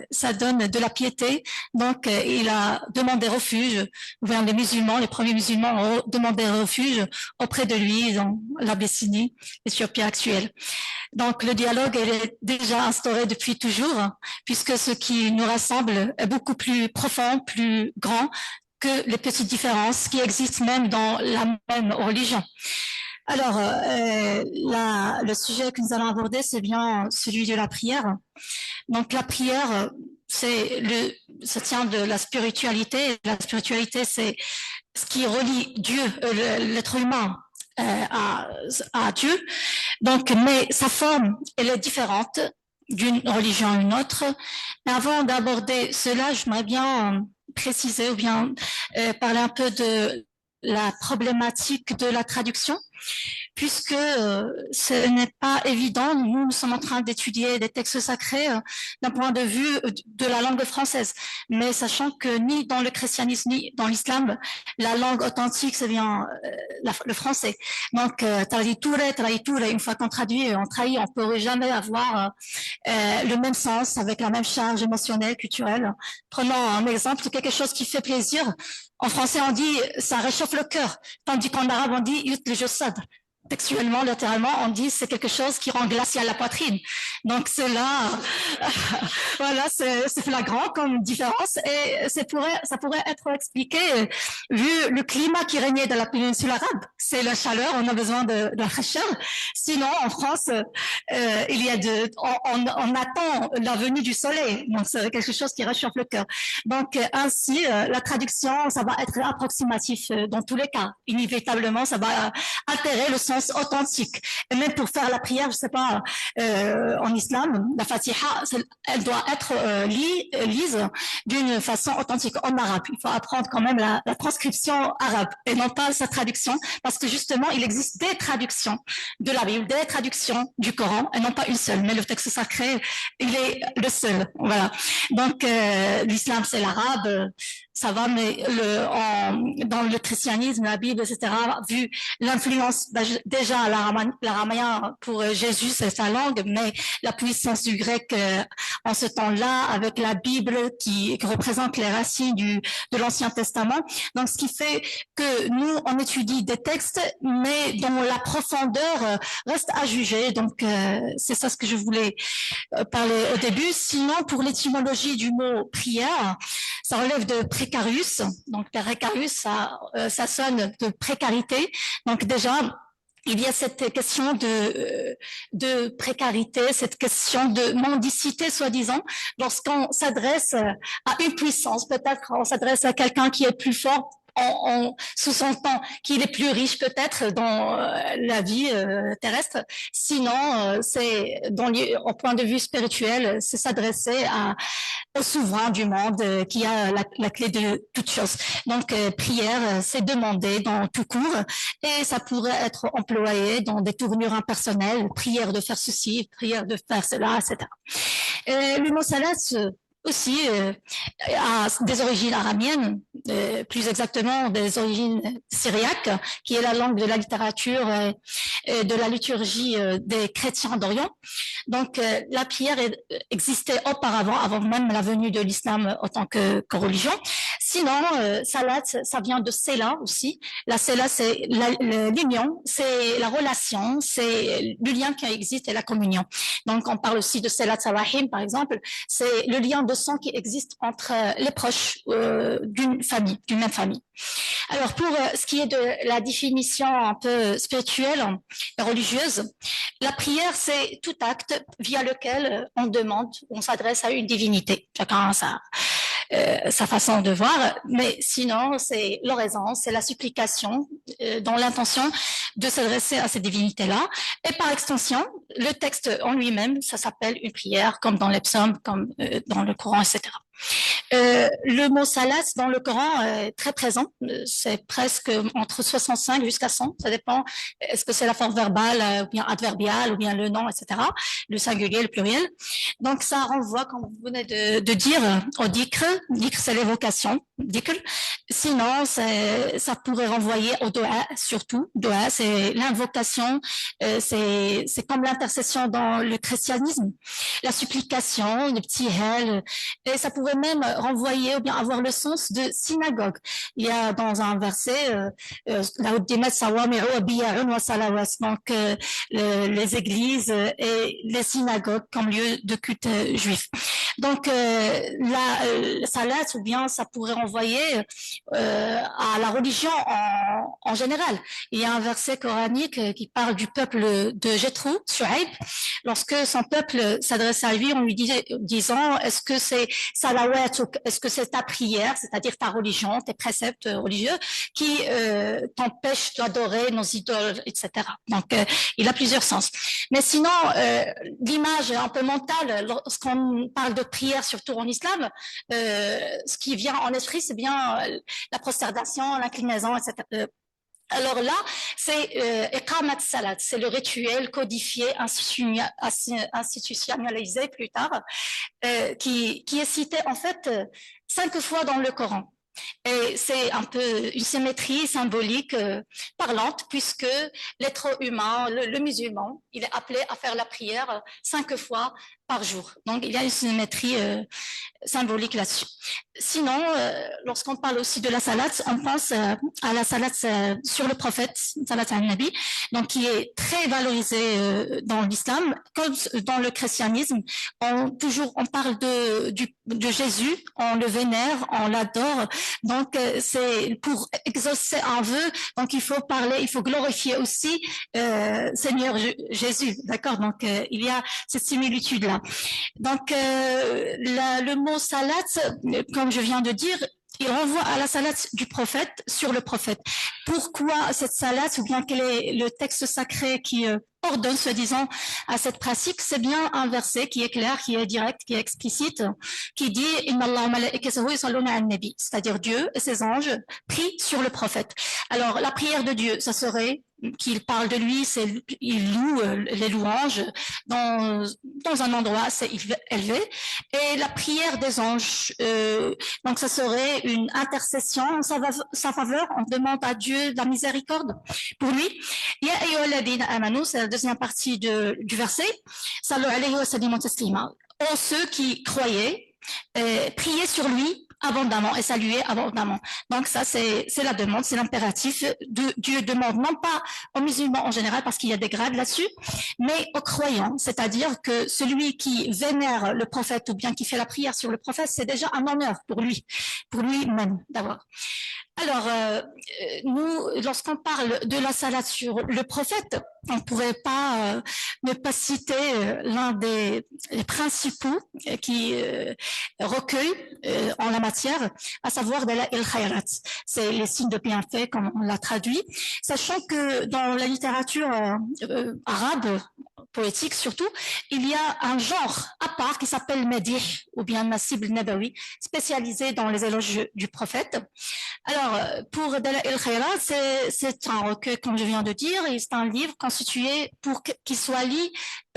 Speaker 3: ça donne de la piété. Donc, il a demandé refuge vers les musulmans. Les premiers musulmans ont demandé refuge auprès de lui dans l'Abyssinie, l'Éthiopie actuelle. Donc, le dialogue il est déjà instauré depuis toujours, puisque ce qui nous rassemble est beaucoup plus profond, plus grand que les petites différences qui existent même dans la même religion. Alors, le sujet que nous allons aborder, c'est bien celui de la prière. Donc, la prière, ça tient de la spiritualité. La spiritualité, c'est ce qui relie Dieu, l'être humain, à Dieu. Donc, mais sa forme, elle est différente d'une religion à une autre. Mais avant d'aborder cela, j'aimerais bien préciser ou bien parler un peu de la problématique de la traduction. puisque ce n'est pas évident. Nous sommes en train d'étudier des textes sacrés d'un point de vue de la langue française, mais sachant que ni dans le christianisme ni dans l'islam, la langue authentique, c'est bien le français. Donc, traditure, une fois qu'on traduit, on trahit, on ne pourrait jamais avoir le même sens, avec la même charge émotionnelle, culturelle. Prenons un exemple de quelque chose qui fait plaisir. En français, on dit « ça réchauffe le cœur », tandis qu'en arabe, on dit « yut le textuellement, littéralement, on dit c'est quelque chose qui rend glacial la poitrine. Donc c'est là, voilà, c'est flagrant comme différence et ça pourrait être expliqué vu le climat qui régnait dans la péninsule arabe. C'est la chaleur, on a besoin de la fraîcheur. Sinon, en France, il y a on attend la venue du soleil. Donc c'est quelque chose qui réchauffe le cœur. Donc ainsi, la traduction, ça va être approximatif dans tous les cas. Inévitablement, ça va altérer le sens authentique. Et même pour faire la prière, je sais pas, en islam, la Fatiha, elle doit être lise d'une façon authentique en arabe. Il faut apprendre quand même la transcription arabe et non pas sa traduction, parce que justement, il existe des traductions de la Bible, des traductions du Coran, et non pas une seule. Mais le texte sacré, il est le seul. Voilà. Donc, l'islam, c'est l'arabe. Ça va, mais dans le christianisme, la Bible, etc., vu l'influence, déjà l'araméen pour Jésus, c'est sa langue, mais la puissance du grec en ce temps-là, avec la Bible qui représente les racines de l'Ancien Testament. Donc, ce qui fait que nous, on étudie des textes, mais dont la profondeur reste à juger. Donc, c'est ça ce que je voulais parler au début. Sinon, pour l'étymologie du mot prière, ça relève de précarius. Donc, précarius, ça sonne de précarité. Donc, déjà, il y a cette question de précarité, cette question de mendicité, soi-disant, lorsqu'on s'adresse à une puissance. Peut-être on s'adresse à quelqu'un qui est plus fort, en sous-entend qu'il est plus riche peut-être dans la vie terrestre. Sinon, c'est au point de vue spirituel, c'est s'adresser au souverain du monde qui a la clé de toute chose. Donc, prière, c'est demander dans tout court et ça pourrait être employé dans des tournures impersonnelles, prière de faire ceci, prière de faire cela, etc. Le mot salat aussi a des origines araméennes, plus exactement des origines syriaques, qui est la langue de la littérature et de la liturgie des chrétiens d'Orient. Donc la prière existait auparavant, avant même la venue de l'islam en tant que religion. Sinon, salat, ça vient de Sela aussi. La Sela, c'est l'union, c'est la relation, c'est le lien qui existe et la communion. Donc on parle aussi de Selat Sarahim, par exemple, c'est le lien de sang qui existe entre les proches d'une même famille. Alors pour ce qui est de la définition un peu spirituelle et religieuse, la prière c'est tout acte via lequel on demande, on s'adresse à une divinité. Chacun a sa façon de voir, mais sinon c'est l'oraison, c'est la supplication dans l'intention de s'adresser à ces divinités-là. Et par extension, le texte en lui-même, ça s'appelle une prière, comme dans les psaumes, comme dans le Coran, etc. Le mot salat dans le Coran est très présent, c'est presque entre 65 jusqu'à 100, ça dépend, est-ce que c'est la forme verbale ou bien adverbiale ou bien le nom, etc., le singulier, le pluriel. Donc ça renvoie, comme vous venez de dire, au dhikr. Dhikr, c'est l'évocation, dhikr. Sinon, ça pourrait renvoyer au doa, surtout. Doa, c'est l'invocation, c'est comme l'intercession dans le christianisme, la supplication, le petit hel, et ça pourrait même renvoyer ou bien avoir le sens de synagogue. Il y a dans un verset donc les églises et les synagogues comme lieu de culte juif. Donc la salat ou bien ça pourrait renvoyer à la religion en général. Il y a un verset coranique qui parle du peuple de Jéthro, Shuaib, lorsque son peuple s'adresse à lui en lui disant est-ce que c'est salawat, est-ce que c'est ta prière, c'est-à-dire ta religion, tes préceptes religieux qui t'empêchent d'adorer nos idoles, etc. Donc il a plusieurs sens. Mais sinon, l'image un peu mentale, lorsqu'on parle de prière, surtout en islam, ce qui vient en esprit, c'est bien la prosternation, l'inclinaison, etc. Alors là, c'est Iqamat Salat, c'est le rituel codifié, institutionnalisé plus tard, qui est cité en fait 5 fois dans le Coran. Et c'est un peu une symétrie symbolique parlante, puisque l'être humain, le musulman, il est appelé à faire la prière 5 fois par jour. Donc, il y a une symétrie symbolique là-dessus. Sinon, lorsqu'on parle aussi de la salat, on pense à la salat sur le prophète, salat al-Nabi, donc qui est très valorisée dans l'islam, comme dans le christianisme. On parle de Jésus, on le vénère, on l'adore. Donc, c'est pour exaucer un vœu, donc il faut parler, il faut glorifier aussi Seigneur Jésus, d'accord? Donc, il y a cette similitude-là. Donc, le mot salat, comme je viens de dire, il renvoie à la salat du prophète sur le prophète. Pourquoi cette salat, ou bien quel est le texte sacré qui ordonne, soi-disant, à cette pratique? C'est bien un verset qui est clair, qui est direct, qui est explicite, qui dit « Inna Allah wa malaikatahu yusalluna ala nabi », c'est-à-dire Dieu et ses anges prient sur le prophète. Alors, la prière de Dieu, ça serait qu'il parle de lui, il loue les louanges dans un endroit assez élevé, et la prière des anges, donc ça serait une intercession en sa faveur, on demande à Dieu la miséricorde pour lui. Ya ayyuhalladhina amanu, c'est la deuxième partie du verset, sallu alayhi wa sallimu taslima. Oh, ceux qui croyaient, priaient sur lui abondamment et saluer abondamment. Donc ça, c'est la demande, c'est l'impératif. Dieu demande non pas aux musulmans en général, parce qu'il y a des grades là-dessus, mais aux croyants, c'est-à-dire que celui qui vénère le prophète ou bien qui fait la prière sur le prophète, c'est déjà un honneur pour lui-même d'abord. Alors, nous, lorsqu'on parle de la salat sur le prophète, on ne pouvait pas ne pas citer l'un des principaux qui recueille en la matière, à savoir Dalaïl Khayrat. C'est les signes de bienfait, comme on l'a traduit, sachant que dans la littérature arabe, poétique surtout, il y a un genre à part qui s'appelle Madih, ou bien Nasib al-Nabawi, spécialisé dans les éloges du prophète. Alors, pour Dalaïl Khayrat, c'est un recueil, comme je viens de dire, et c'est un livre constitué pour qu'il soit lu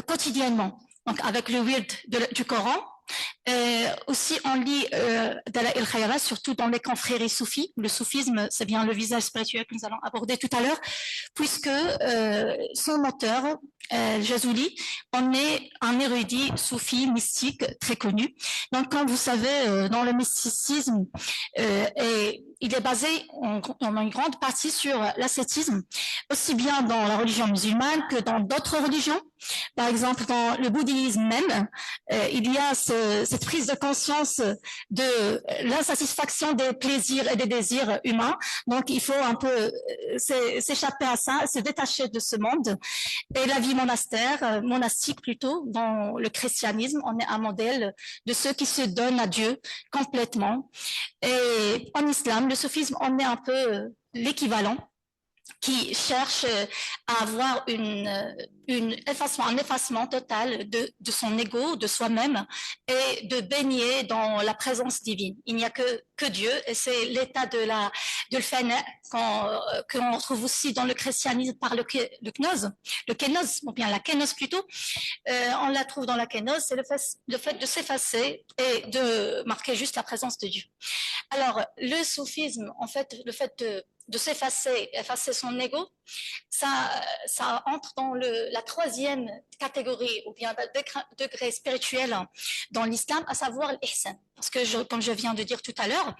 Speaker 3: quotidiennement, donc avec le wird du Coran. Aussi, on lit Dalaïl Khayrat, surtout dans les confréries soufis. Le soufisme, c'est bien le visage spirituel que nous allons aborder tout à l'heure, puisque son auteur, Jazuli, on est un érudit soufi mystique très connu. Donc, comme vous savez, dans le mysticisme, il est basé en une grande partie sur l'ascétisme, aussi bien dans la religion musulmane que dans d'autres religions. Par exemple, dans le bouddhisme même, il y a cette prise de conscience de l'insatisfaction des plaisirs et des désirs humains. Donc, il faut un peu s'échapper à ça, se détacher de ce monde. Et la vie monastique plutôt, dans le christianisme, on est un modèle de ceux qui se donnent à Dieu complètement. Et en islam, le soufisme, on est un peu l'équivalent, qui cherche à avoir un effacement total de son ego, de soi-même, et de baigner dans la présence divine. Il n'y a que Dieu, et c'est l'état de le fana qu'on retrouve aussi dans le christianisme par le kénos, ou bien la kénos plutôt. On la trouve dans la kénos, c'est le fait de s'effacer et de marquer juste la présence de Dieu. Alors, le soufisme, en fait, le fait de effacer son ego, ça entre dans la troisième catégorie, ou bien degré spirituel dans l'islam, à savoir l'ihsan. Parce que, comme je viens de dire tout à l'heure,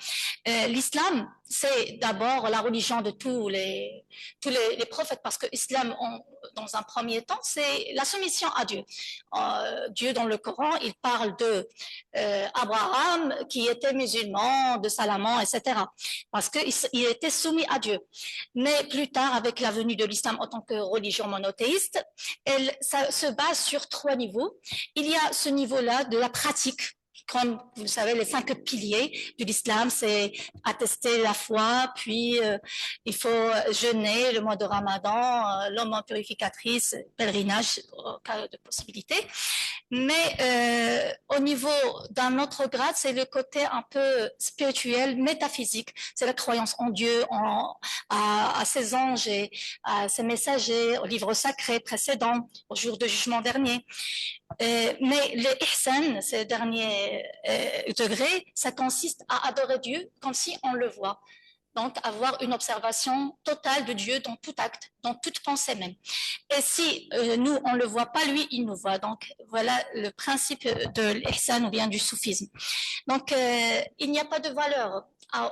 Speaker 3: l'islam, c'est d'abord la religion de tous les prophètes, parce que l'islam, dans un premier temps, c'est la soumission à Dieu. Dieu, dans le Coran, il parle de Abraham, qui était musulman, de Salomon, etc. Parce qu'il était soumis à Dieu. Mais plus tard, avec la venue de l'islam en tant que religion monothéiste, ça se base sur 3 niveaux. Il y a ce niveau-là de la pratique, comme vous savez, les 5 piliers de l'islam, c'est attester la foi, puis il faut jeûner le mois de Ramadan, l'aumône purificatrice, pèlerinage au cas de possibilité. Mais au niveau d'un autre grade, c'est le côté un peu spirituel, métaphysique. C'est la croyance en Dieu, à ses anges et à ses messagers, aux livres sacrés précédents, au jour de jugement dernier. Mais le ihsan, ces derniers degrés, ça consiste à adorer Dieu comme si on le voit. Donc, avoir une observation totale de Dieu dans tout acte, dans toute pensée même. Et si nous, on ne le voit pas, lui, il nous voit. Donc, voilà le principe de l'ihsan ou bien du soufisme. Donc, il n'y a pas de valeur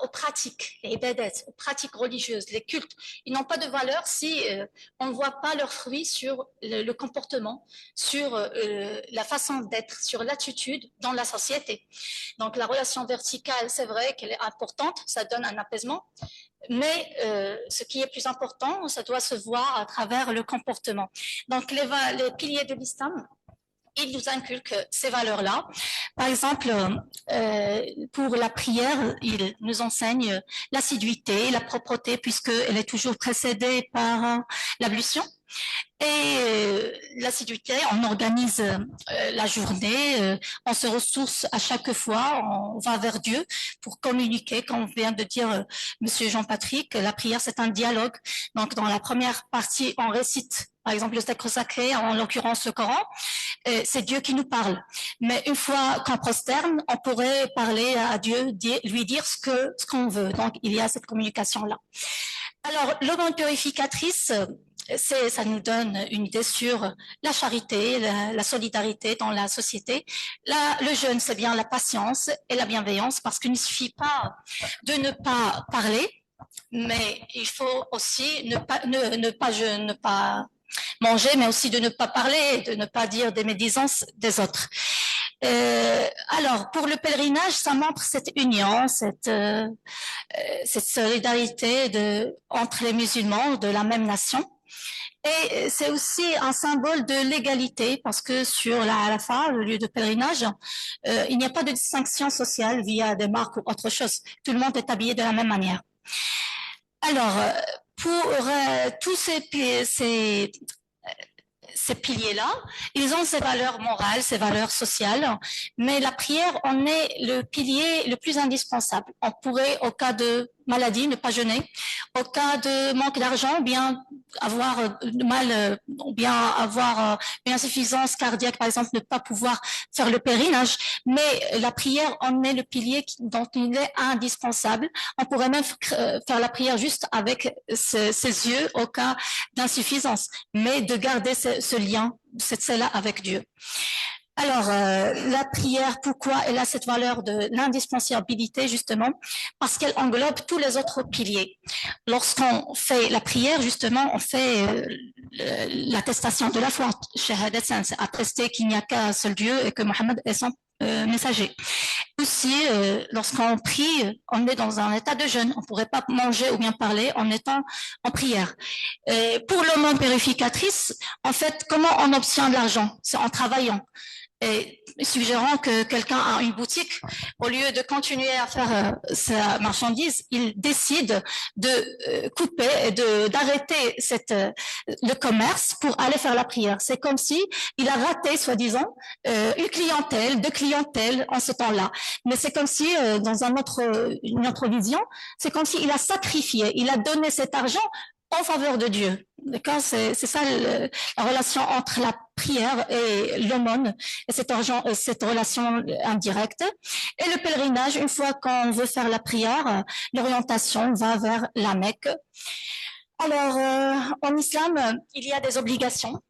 Speaker 3: aux pratiques, les ibadat, aux pratiques religieuses, les cultes. Ils n'ont pas de valeur si on ne voit pas leurs fruits sur le comportement, sur la façon d'être, sur l'attitude dans la société. Donc, la relation verticale, c'est vrai qu'elle est importante, ça donne un apaisement, mais ce qui est plus important, ça doit se voir à travers le comportement. Donc, les piliers de l'islam, ils nous inculquent ces valeurs-là. Par exemple, pour la prière, il nous enseigne l'assiduité, la propreté, puisqu'elle est toujours précédée par l'ablution. Et l'assiduité, on organise la journée, on se ressource à chaque fois, on va vers Dieu pour communiquer, comme vient de dire Monsieur Jean-Patrick, la prière c'est un dialogue. Donc dans la première partie, on récite par exemple le texte sacré, en l'occurrence le Coran, c'est Dieu qui nous parle. Mais une fois qu'on prosterne, on pourrait parler à Dieu, lui dire ce qu'on veut. Donc il y a cette communication-là. Alors l'aumône purificatrice, ça nous donne une idée sur la charité, la solidarité dans la société. Là, le jeûne, c'est bien la patience et la bienveillance, parce qu'il ne suffit pas de ne pas parler, mais il faut aussi ne pas manger, mais aussi de ne pas parler, de ne pas dire des médisances des autres. Alors, pour le pèlerinage, ça montre cette union, cette solidarité entre les musulmans de la même nation. Et c'est aussi un symbole de l'égalité, parce que sur la Arafat, le lieu de pèlerinage, il n'y a pas de distinction sociale via des marques ou autre chose. Tout le monde est habillé de la même manière. Alors, pour tous ces piliers-là, ils ont ces valeurs morales, ces valeurs sociales, mais la prière en est le pilier le plus indispensable. On pourrait, au cas de maladie, ne pas jeûner, au cas de manque d'argent, bien avoir mal, ou bien avoir une insuffisance cardiaque, par exemple, ne pas pouvoir faire le pèlerinage, mais la prière en est le pilier dont il est indispensable. On pourrait même faire la prière juste avec ses yeux au cas d'insuffisance, mais de garder ce lien, celle-là avec Dieu. Alors, la prière, pourquoi elle a cette valeur de l'indispensabilité, justement? Parce qu'elle englobe tous les autres piliers. Lorsqu'on fait la prière, justement, on fait l'attestation de la foi, shahadat, c'est attester qu'il n'y a qu'un seul Dieu et que Mohammed est son messager. Aussi, lorsqu'on prie, on est dans un état de jeûne. On ne pourrait pas manger ou bien parler en étant en prière. Pour l'aumône purificatrice, en fait, comment on obtient de l'argent? C'est en travaillant. Et suggérant que quelqu'un a une boutique, au lieu de continuer à faire sa marchandise, il décide de couper et d'arrêter le commerce pour aller faire la prière. C'est comme si il a raté, soi-disant, une clientèle, deux clientèles en ce temps-là. Mais c'est comme si, dans une autre vision, c'est comme s'il a sacrifié, il a donné cet argent en faveur de Dieu. D'accord, c'est ça la relation entre la prière et l'aumône, et cette relation indirecte. Et le pèlerinage, une fois qu'on veut faire la prière, l'orientation va vers la Mecque. Alors, en islam, il y a des obligations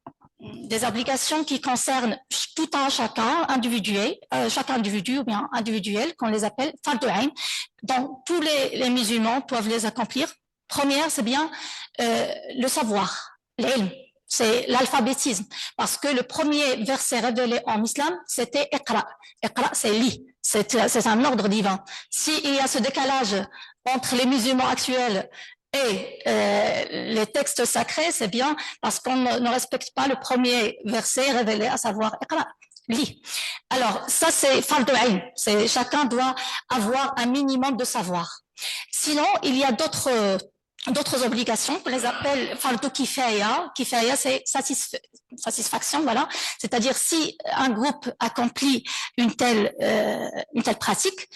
Speaker 3: qui concernent tout un chacun individuel, chaque individu ou bien individuel, qu'on les appelle fard ayn, dont tous les musulmans doivent les accomplir. Première, c'est bien le savoir, l'ilm, c'est l'alphabétisme, parce que le premier verset révélé en islam, c'était Iqra. Iqra, c'est lit, c'est un ordre divin. S'il y a ce décalage entre les musulmans actuels et les textes sacrés, c'est bien parce qu'on ne respecte pas le premier verset révélé, à savoir Iqra. lit. Alors, ça, c'est fardu ayn. Chacun doit avoir un minimum de savoir. Sinon, il y a d'autres obligations qu'on les appelle fardu kifaya. Kifaya, c'est satisfaction, voilà. C'est-à-dire, si un groupe accomplit une telle pratique,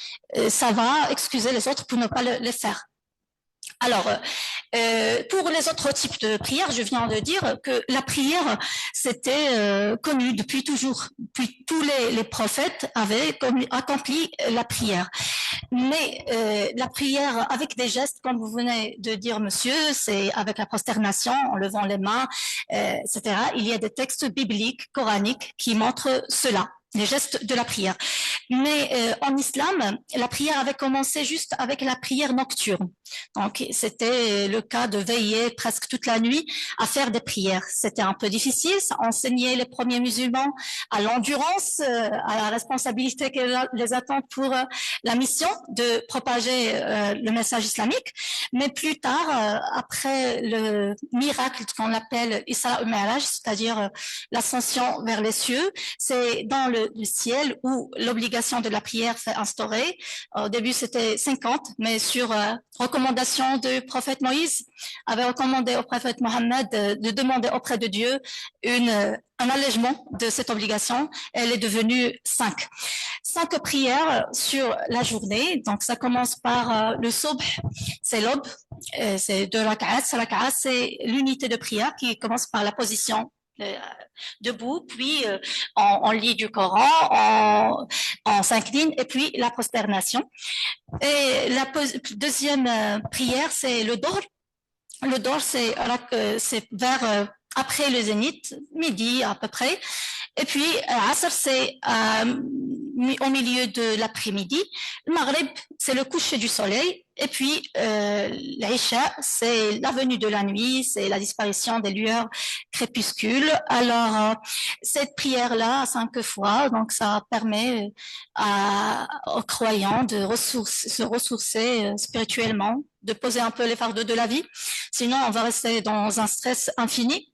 Speaker 3: ça va excuser les autres pour ne pas le faire. Alors, pour les autres types de prières, je viens de dire que la prière, c'était connu depuis toujours. Puis tous les prophètes avaient accompli la prière. Mais la prière avec des gestes, comme vous venez de dire, monsieur, c'est avec la prosternation, en levant les mains, etc. Il y a des textes bibliques, coraniques qui montrent cela, les gestes de la prière. Mais en islam, la prière avait commencé juste avec la prière nocturne. Donc, c'était le cas de veiller presque toute la nuit à faire des prières. C'était un peu difficile, ça enseignait les premiers musulmans à l'endurance, à la responsabilité qui les attend pour la mission de propager le message islamique. Mais plus tard, après le miracle qu'on appelle Isra al-Mi'raj, c'est-à-dire l'ascension vers les cieux, c'est dans le ciel où l'obligation de la prière s'est instaurée. Au début, c'était 50, mais sur recommandation du prophète Moïse, avait recommandé au prophète Mohammed de demander auprès de Dieu un allègement de cette obligation. Elle est devenue 5. 5 prières sur la journée. Donc, ça commence par le subh, c'est l'aube, c'est 2 rak'at. Rak'at, c'est l'unité de prière qui commence par la position debout, puis on lit du Coran, on s'incline, et puis la prosternation. Et la deuxième prière, c'est le dohr. Le dohr, c'est vers après le zénith, midi à peu près. Et puis, Asr, c'est au milieu de l'après-midi. Le Maghrib, c'est le coucher du soleil. Et puis, l'Isha, c'est la venue de la nuit, c'est la disparition des lueurs crépuscules. Alors, cette prière-là, 5 fois, donc ça permet aux croyants de se ressourcer spirituellement, de poser un peu les fardeaux de la vie. Sinon, on va rester dans un stress infini.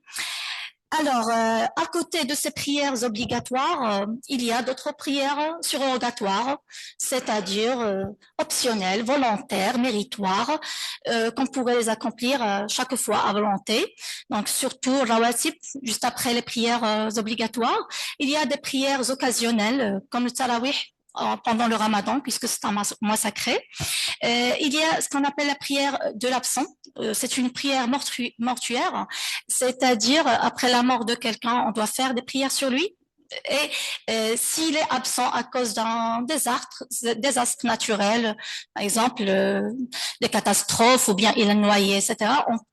Speaker 3: Alors, à côté de ces prières obligatoires, il y a d'autres prières surrogatoires, c'est-à-dire optionnelles, volontaires, méritoires, qu'on pourrait les accomplir chaque fois à volonté. Donc, surtout rawatib, juste après les prières obligatoires. Il y a des prières occasionnelles, comme le tarawih, pendant le ramadan, puisque c'est un mois sacré. Il y a ce qu'on appelle la prière de l'absent. C'est une prière mortuaire, c'est-à-dire après la mort de quelqu'un, on doit faire des prières sur lui. Et s'il est absent à cause d'un désastre naturel, par exemple des catastrophes ou bien il est noyé, etc.,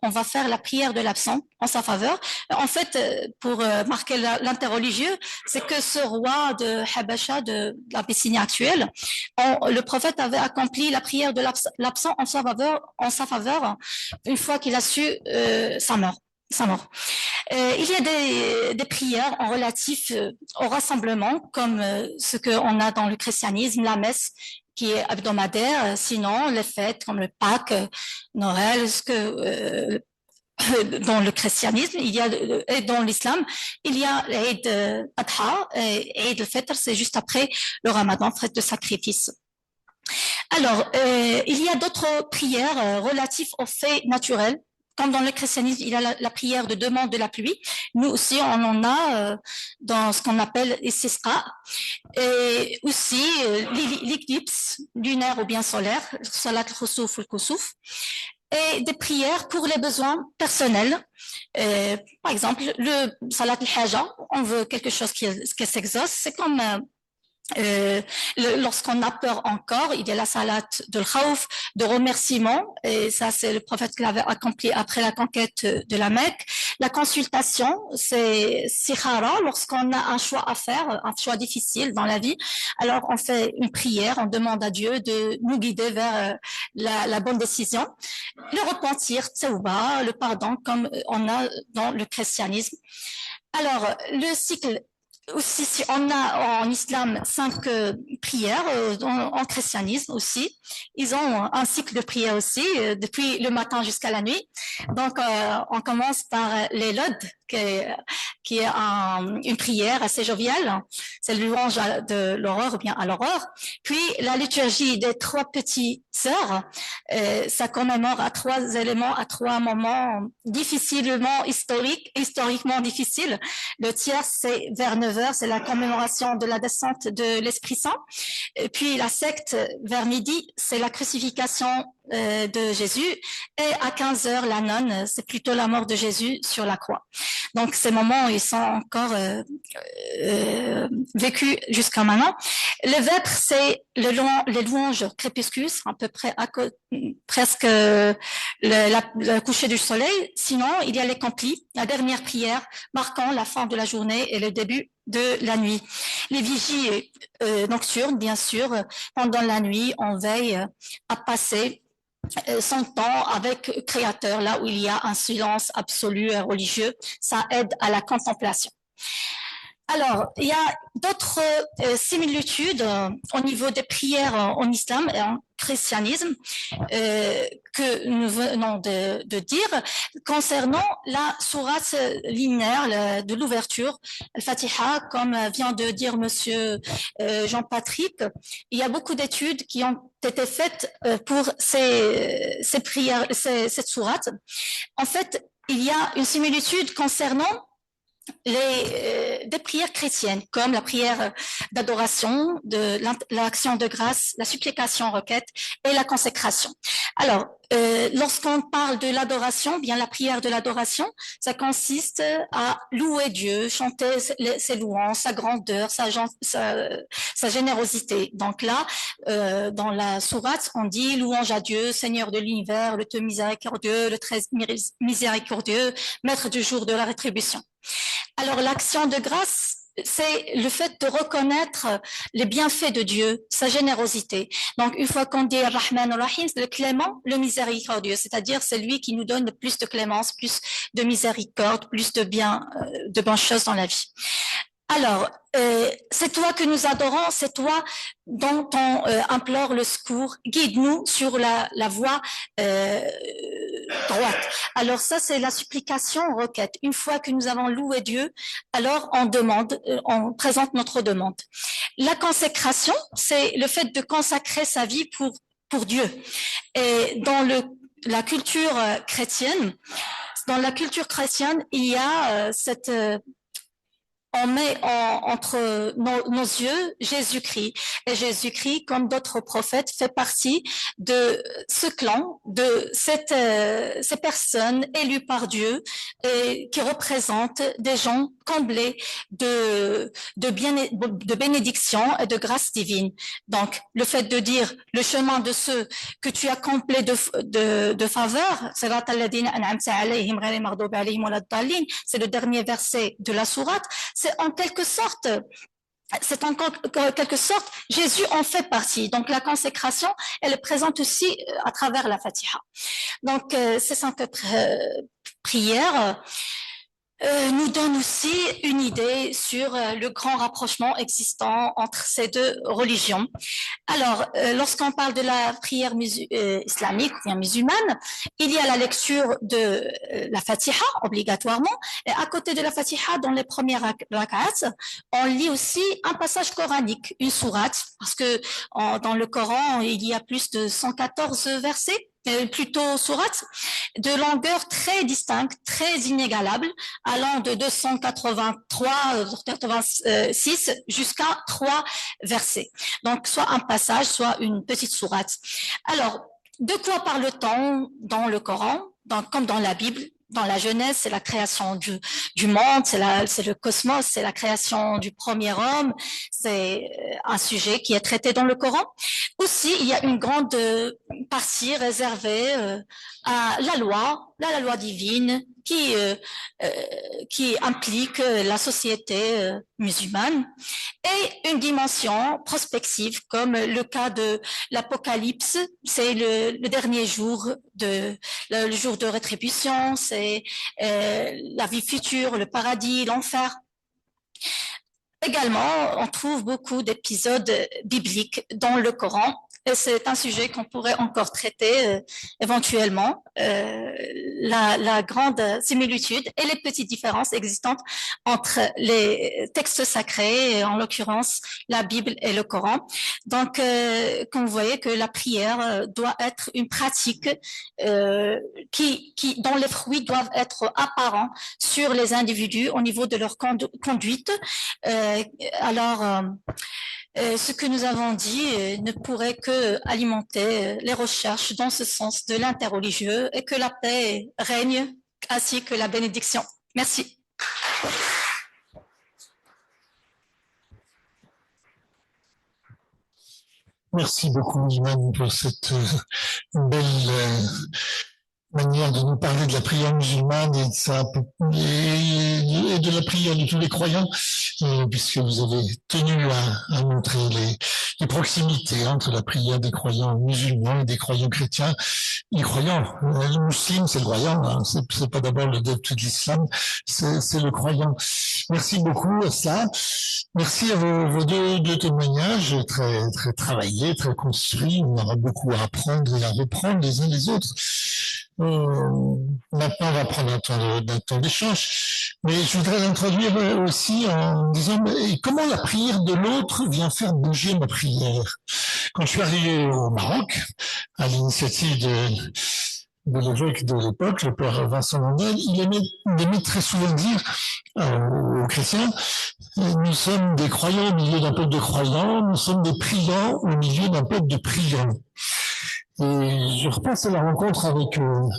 Speaker 3: on va faire la prière de l'absent en sa faveur. En fait, pour marquer l'interreligieux, c'est que ce roi de Habasha, de l'Abyssinie actuelle, le prophète avait accompli la prière de l'absent en sa faveur une fois qu'il a su sa mort. Il y a des prières en relatif au rassemblement, comme ce qu'on a dans le christianisme, la messe, qui est hebdomadaire. Sinon, les fêtes comme le Pâques, Noël, dans le christianisme, et dans l'islam, il y a l'Eid Adha, et Eid al-Fitr, c'est juste après le Ramadan, fête de sacrifice. Alors, il y a d'autres prières relatives aux faits naturels. Comme dans le christianisme, il y a la prière de demande de la pluie. Nous aussi, on en a dans ce qu'on appelle l'istisqa. Et aussi l'éclipse lunaire ou bien solaire, salat al-khusuf ou al-kusuf. Et des prières pour les besoins personnels. Par exemple, le salat al-haja, on veut quelque chose qui s'exauce. C'est comme lorsqu'on a peur encore, il y a la salat de l'khawf, de remerciement, et ça c'est le prophète qui l'avait accompli après la conquête de la Mecque. La consultation, c'est sikhara, lorsqu'on a un choix à faire, un choix difficile dans la vie, alors on fait une prière, on demande à Dieu de nous guider vers la bonne décision. Le repentir, tawba, le pardon, comme on a dans le christianisme. Alors, le cycle aussi, si on a en islam 5 prières, en christianisme aussi, ils ont un cycle de prières aussi, depuis le matin jusqu'à la nuit. Donc, on commence par les lods, qui qui est une prière assez joviale. C'est le louange de l'aurore ou bien à l'aurore. Puis la liturgie des trois petites sœurs, ça commémore à trois éléments, à trois moments difficilement historiquement difficiles. Le tiers, c'est vers 9h, c'est la commémoration de la descente de l'Esprit Saint. Et puis la secte, vers midi, c'est la crucifixion de Jésus. Et à 15h, la nonne, c'est plutôt la mort de Jésus sur la croix. Donc ces moments, ils sont encore vécus jusqu'à maintenant. Le vêpres, c'est les louanges crépuscus, à peu près presque le coucher du soleil. Sinon, il y a les complis, la dernière prière marquant la fin de la journée et le début de la nuit. Les vigies nocturnes, bien sûr, pendant la nuit, on veille à passer son temps avec Créateur, là où il y a un silence absolu et religieux. Ça aide à la contemplation. Alors, il y a d'autres similitudes au niveau des prières en islam et en christianisme que nous venons de dire concernant la sourate linéaire de l'ouverture, Al-Fatiha, comme vient de dire Monsieur Jean-Patrick. Il y a beaucoup d'études qui ont été faites pour ces prières, cette sourate. En fait, il y a une similitude concernant des prières chrétiennes, comme la prière d'adoration, l'action de grâce, la supplication requête et la consécration. Alors, lorsqu'on parle de l'adoration, bien la prière de l'adoration, ça consiste à louer Dieu, chanter ses louanges, sa grandeur, sa générosité. Donc là, dans la sourate, on dit louange à Dieu, Seigneur de l'univers, le Dieu miséricordieux, le très miséricordieux, maître du jour de la rétribution. Alors l'action de grâce, c'est le fait de reconnaître les bienfaits de Dieu, sa générosité. Donc une fois qu'on dit Rahman Rahim, c'est le clément, le miséricordieux, c'est-à-dire c'est lui qui nous donne plus de clémence, plus de miséricorde, plus de bonnes choses dans la vie. Alors, c'est toi que nous adorons, c'est toi dont on implore le secours. Guide-nous sur la voie droite. Alors ça, c'est la supplication requête. Une fois que nous avons loué Dieu, alors on présente notre demande. La consécration, c'est le fait de consacrer sa vie pour Dieu. Et dans la culture chrétienne, il y a on met entre nos yeux Jésus-Christ. Et Jésus-Christ, comme d'autres prophètes, fait partie de ce clan, de ces personnes élues par Dieu et qui représentent des gens comblés de bénédictions et de grâce divine. Donc, le fait de dire le chemin de ceux que tu as comblés de faveur, c'est le dernier verset de la sourate. C'est en quelque sorte, Jésus en fait partie. Donc la consécration, elle est présente aussi à travers la Fatiha. Donc ces 5 prières nous donne aussi une idée sur le grand rapprochement existant entre ces deux religions. Alors, lorsqu'on parle de la prière islamique ou bien musulmane, il y a la lecture de la Fatiha, obligatoirement, et à côté de la Fatiha, dans les premières rak'ats, on lit aussi un passage coranique, une sourate, parce que dans le Coran, il y a plus de 114 versets, plutôt sourates, de longueur très distincte, très inégalable, allant de 283-86 jusqu'à 3 versets. Donc, soit un passage, soit une petite sourate. Alors, de quoi parle-t-on dans le Coran, comme dans la Bible? Dans la Genèse, c'est la création du monde, c'est le cosmos, c'est la création du premier homme. C'est un sujet qui est traité dans le Coran. Aussi, il y a une grande partie réservée à la loi divine qui implique la société musulmane, et une dimension prospective comme le cas de l'Apocalypse, c'est le dernier jour le jour de rétribution, c'est la vie future, le paradis, l'enfer. Également, on trouve beaucoup d'épisodes bibliques dans le Coran et c'est un sujet qu'on pourrait encore traiter éventuellement, la grande similitude et les petites différences existantes entre les textes sacrés, en l'occurrence la Bible et le Coran. Donc, comme vous voyez que la prière doit être une pratique dont les fruits doivent être apparents sur les individus au niveau de leur conduite. Ce que nous avons dit ne pourrait que alimenter les recherches dans ce sens de l'interreligieux et que la paix règne ainsi que la bénédiction. Merci.
Speaker 2: Merci beaucoup, Iman, pour cette belle manière de nous parler de la prière musulmane et de la prière de tous les croyants, puisque vous avez tenu à montrer les proximités entre la prière des croyants musulmans et des croyants chrétiens. Les croyants, le musulman, c'est le croyant, hein, c'est pas d'abord le début de l'islam, c'est le croyant. Merci beaucoup à ça. Merci à vos deux témoignages très, très travaillés, très construits. On aura beaucoup à apprendre et à reprendre les uns les autres. Maintenant, on va prendre un temps d'échange, mais je voudrais l'introduire aussi en disant comment la prière de l'autre vient faire bouger ma prière. Quand je suis arrivé au Maroc, à l'initiative de l'évêque de l'époque, le père Vincent Mandel, il aimait très souvent dire aux chrétiens, nous sommes des croyants au milieu d'un peuple de croyants, nous sommes des priants au milieu d'un peuple de priants. Et je repense à la rencontre avec un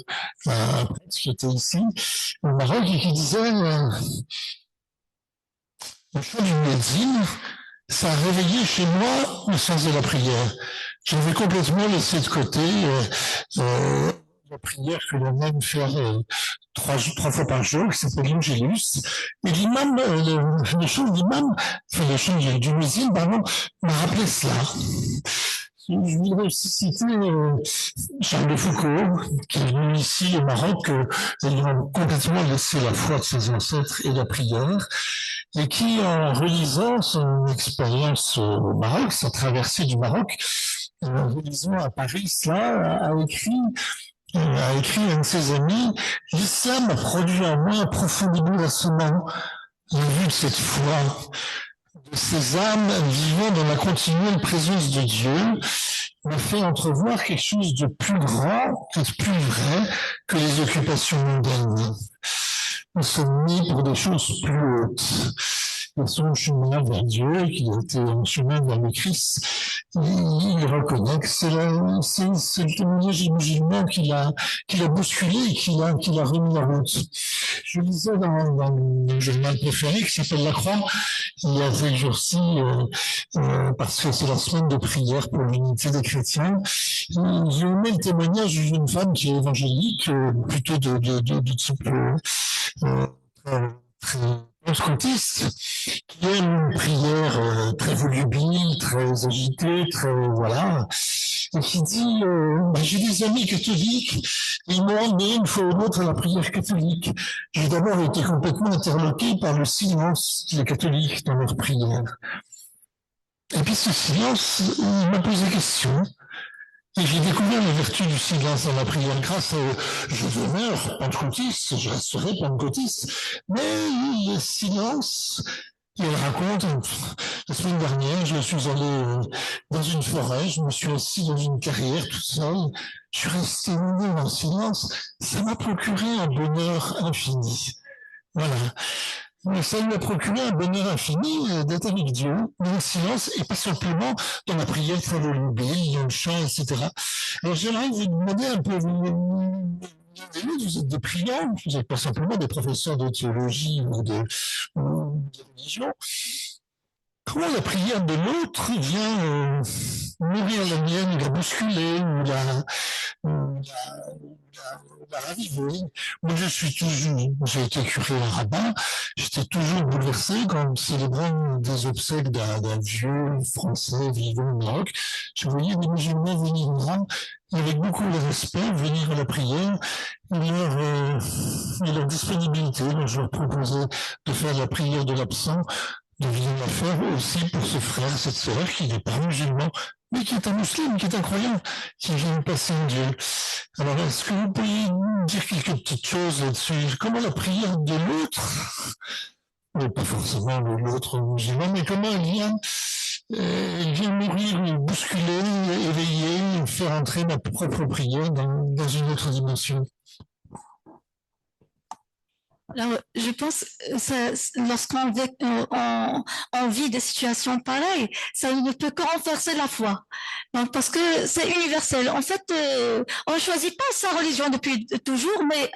Speaker 2: prêtre qui était ici, au Maroc, et qui disait le chant du muezzin, ça a réveillé chez moi le sens de la prière. J'avais complètement laissé de côté la prière que l'on aime faire trois fois par jour, qui s'appelle l'Angélus. Et l'imam, le chant du muezzin, pardon, m'a rappelé cela. Je voudrais aussi citer Charles de Foucault, qui est venu ici au Maroc, ayant complètement laissé la foi de ses ancêtres et la prière, et qui, en relisant son expérience au Maroc, sa traversée du Maroc, en relisant à Paris, cela, a écrit à un de ses amis, l'islam a produit en moi un profond bouleversement en vue de cette foi, de ces âmes vivant dans la continuelle présence de Dieu, m'a fait entrevoir quelque chose de plus grand, de plus vrai que les occupations mondaines. Nous sommes mis pour des choses plus hautes. Et son chemin vers Dieu, qui a été un chemin vers le Christ, il reconnaît que c'est le témoignage musulman qui l'a bousculé et qui l'a remis en route. Je lisais dans mon journal préféré qui s'appelle La Croix, il y a quelques jours-ci, parce que c'est la semaine de prière pour l'unité des chrétiens. J'ai aimé le témoignage d'une femme qui est évangélique, plutôt de type très pentecôtiste, qui aime une prière très volubile, très agitée, très voilà, et qui dit j'ai des amis catholiques, et ils m'ont emmené une fois ou l'autre à la prière catholique. J'ai d'abord été complètement interloqué par le silence des catholiques dans leur prière. Et puis ce silence, il m'a posé question. Et j'ai découvert la vertu du silence dans la prière grâce je demeure pentecôtiste, je resterai pentecôtiste. Mais le silence, et elle raconte, la semaine dernière, je suis allé dans une forêt, je me suis assis dans une carrière tout seul, je suis resté dans le silence, ça m'a procuré un bonheur infini. Voilà. Ça lui a procuré un bonheur infini d'être avec Dieu, dans le silence, et pas simplement dans la prière très volubile, dans le chant, etc. Alors j'aimerais vous demander un peu, vous êtes des priants, vous n'êtes pas simplement des professeurs de théologie ou de religion. Comment la prière de l'autre vient nourrir la mienne, la bousculer, ou la raviver. Moi, j'ai été curé à Rabat, j'étais toujours bouleversé quand, célébrant des obsèques d'un vieux français vivant au Maroc, je voyais des musulmans venir là, avec beaucoup de respect, venir à la prière, et leur disponibilité. Donc, je leur proposais de faire la prière de l'absent, de venir la faire aussi pour ce frère, cette sœur qui n'est pas musulman, mais qui est un musulman, qui est un croyant, qui vient passer en Dieu. Alors, est-ce que vous pourriez dire quelques petites choses là-dessus? Comment la prière de l'autre, mais pas forcément l'autre musulman, mais comment elle vient nourrir, bousculer, éveiller, faire entrer ma propre prière dans une autre dimension?
Speaker 3: Alors, je pense que lorsqu'on vit des situations pareilles, ça ne peut que renforcer la foi. Donc, parce que c'est universel. En fait, on ne choisit pas sa religion depuis toujours, mais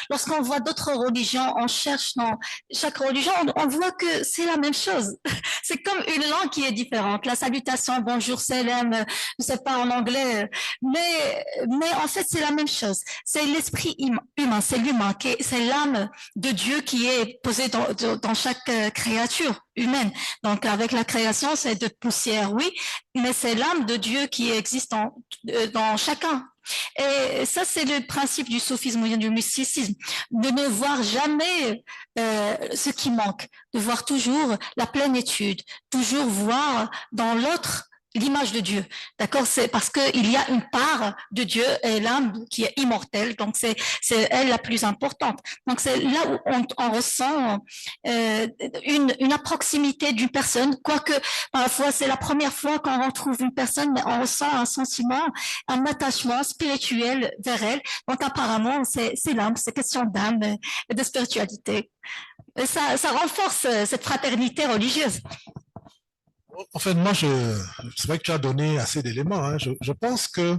Speaker 3: lorsqu'on voit d'autres religions, on cherche dans chaque religion, on voit que c'est la même chose. C'est comme une langue qui est différente. La salutation, bonjour, salam, je ne sais pas en anglais, mais en fait, c'est la même chose. C'est l'esprit humain, c'est l'humain, c'est l'âme de Dieu qui est posé dans chaque créature humaine. Donc, avec la création, c'est de poussière, oui, mais c'est l'âme de Dieu qui existe dans chacun. Et ça, c'est le principe du soufisme ou du mysticisme, de ne voir jamais ce qui manque, de voir toujours la plénitude, toujours voir dans l'autre l'image de Dieu, d'accord? C'est parce qu'il y a une part de Dieu et l'âme qui est immortelle, donc c'est elle la plus importante. Donc c'est là où on ressent une proximité d'une personne, quoique parfois c'est la première fois qu'on retrouve une personne, mais on ressent un sentiment, un attachement spirituel vers elle. Donc apparemment c'est l'âme, c'est question d'âme et de spiritualité. Et ça renforce cette fraternité religieuse.
Speaker 1: En fait, moi, c'est vrai que tu as donné assez d'éléments. Hein. Je pense que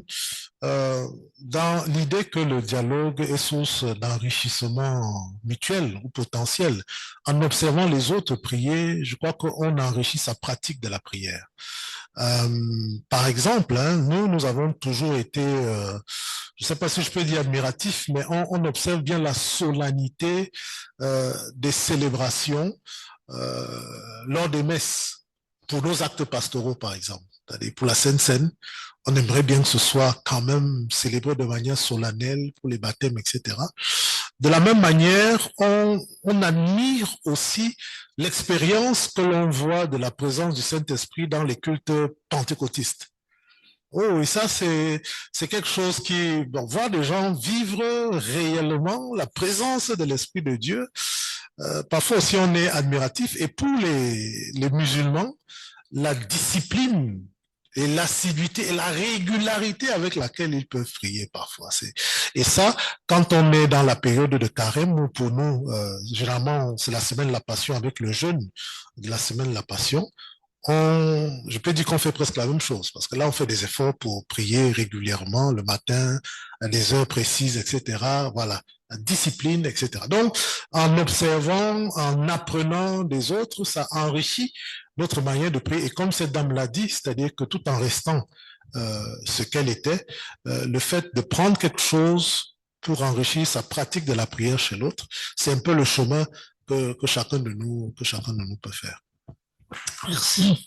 Speaker 1: dans l'idée que le dialogue est source d'enrichissement mutuel ou potentiel, en observant les autres prier, je crois qu'on enrichit sa pratique de la prière. Par exemple, hein, nous avons toujours été, je ne sais pas si je peux dire admiratif, mais on observe bien la solennité des célébrations lors des messes. Pour nos actes pastoraux, par exemple, c'est-à-dire pour la Sainte Seine, on aimerait bien que ce soit quand même célébré de manière solennelle pour les baptêmes, etc. De la même manière, on admire aussi l'expérience que l'on voit de la présence du Saint-Esprit dans les cultes pentecôtistes. Oh, et ça, c'est quelque chose qui, voir des gens vivre réellement la présence de l'Esprit de Dieu. Parfois aussi, on est admiratif. Et pour les musulmans, la discipline et l'assiduité et la régularité avec laquelle ils peuvent prier parfois. Et ça, quand on est dans la période de carême, pour nous, généralement, c'est la semaine de la Passion avec le jeûne de la semaine de la Passion, je peux dire qu'on fait presque la même chose, parce que là, on fait des efforts pour prier régulièrement le matin, à des heures précises, etc. Voilà, la discipline, etc. Donc, en observant, en apprenant des autres, ça enrichit notre manière de prier. Et comme cette dame l'a dit, c'est-à-dire que tout en restant ce qu'elle était, le fait de prendre quelque chose pour enrichir sa pratique de la prière chez l'autre, c'est un peu le chemin que chacun de nous peut faire.
Speaker 2: Merci.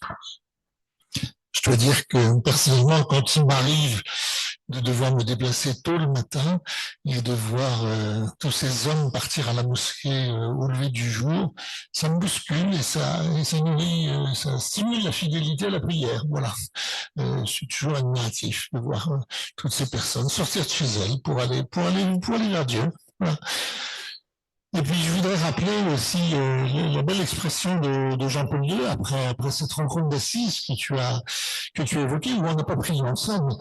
Speaker 2: Je dois dire que personnellement, quand il m'arrive de devoir me déplacer tôt le matin et de voir tous ces hommes partir à la mosquée au lever du jour, ça me bouscule et ça nourrit, ça stimule la fidélité à la prière. Voilà. Je suis toujours admiratif de voir toutes ces personnes sortir de chez elles pour aller vers Dieu. Voilà. Et puis je voudrais rappeler aussi la belle expression de Jean-Paul II après cette rencontre d'Assise que tu as évoquée, où on n'a pas prié ensemble,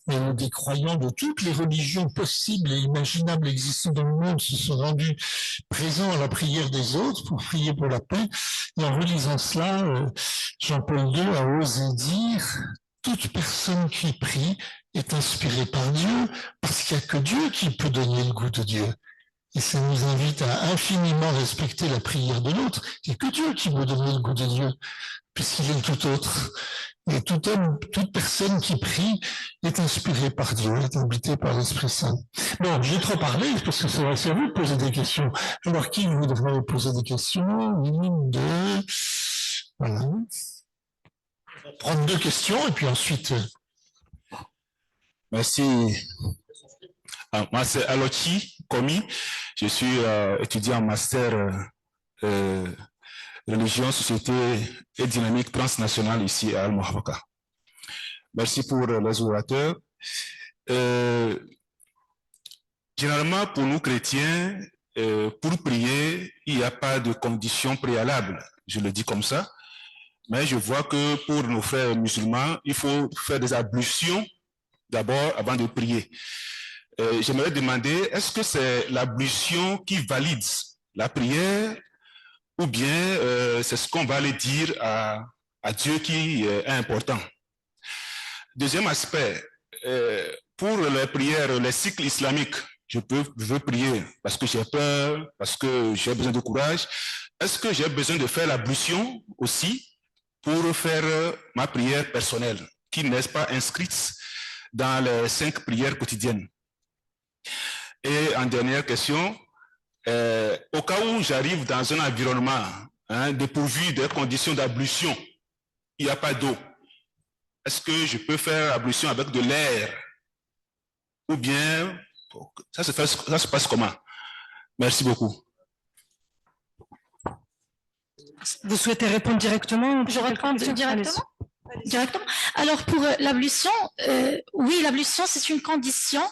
Speaker 2: mais des croyants de toutes les religions possibles et imaginables existant dans le monde se sont rendus présents à la prière des autres pour prier pour la paix. Et en relisant cela, Jean-Paul II a osé dire « Toute personne qui prie est inspirée par Dieu, parce qu'il n'y a que Dieu qui peut donner le goût de Dieu. » Et ça nous invite à infiniment respecter la prière de l'autre. C'est que Dieu qui peut donner le goût de Dieu, puisqu'il est tout autre. Et tout homme, toute personne qui prie est inspirée par Dieu, est habitée par l'Esprit Saint. Bon, j'ai trop parlé, parce que c'est à vous de poser des questions. Alors, qui voudrait me poser des questions? Une, deux, voilà. On va prendre 2 questions, et puis ensuite...
Speaker 4: Merci. Moi, c'est Alochi Komi. Je suis étudiant en master religion, société et dynamique transnationale ici à Al-Muhafaka. Merci pour les orateurs. Généralement, pour nous chrétiens, pour prier, il n'y a pas de conditions préalables. Je le dis comme ça. Mais je vois que pour nos frères musulmans, il faut faire des ablutions d'abord avant de prier. J'aimerais demander, est-ce que c'est l'ablution qui valide la prière ou bien c'est ce qu'on va aller dire à Dieu qui est important? Deuxième aspect, pour les prières, les cycles islamiques, je veux prier parce que j'ai peur, parce que j'ai besoin de courage. Est-ce que j'ai besoin de faire l'ablution aussi pour faire ma prière personnelle, qui n'est pas inscrite dans les 5 prières quotidiennes? Et en dernière question, au cas où j'arrive dans un environnement dépourvu des conditions d'ablution, il n'y a pas d'eau, est-ce que je peux faire ablution avec de l'air? Ou bien, ça se passe comment? Merci beaucoup.
Speaker 5: Vous souhaitez répondre directement?
Speaker 3: Je réponds directement? Directement. Alors pour l'ablution, oui, l'ablution c'est une condition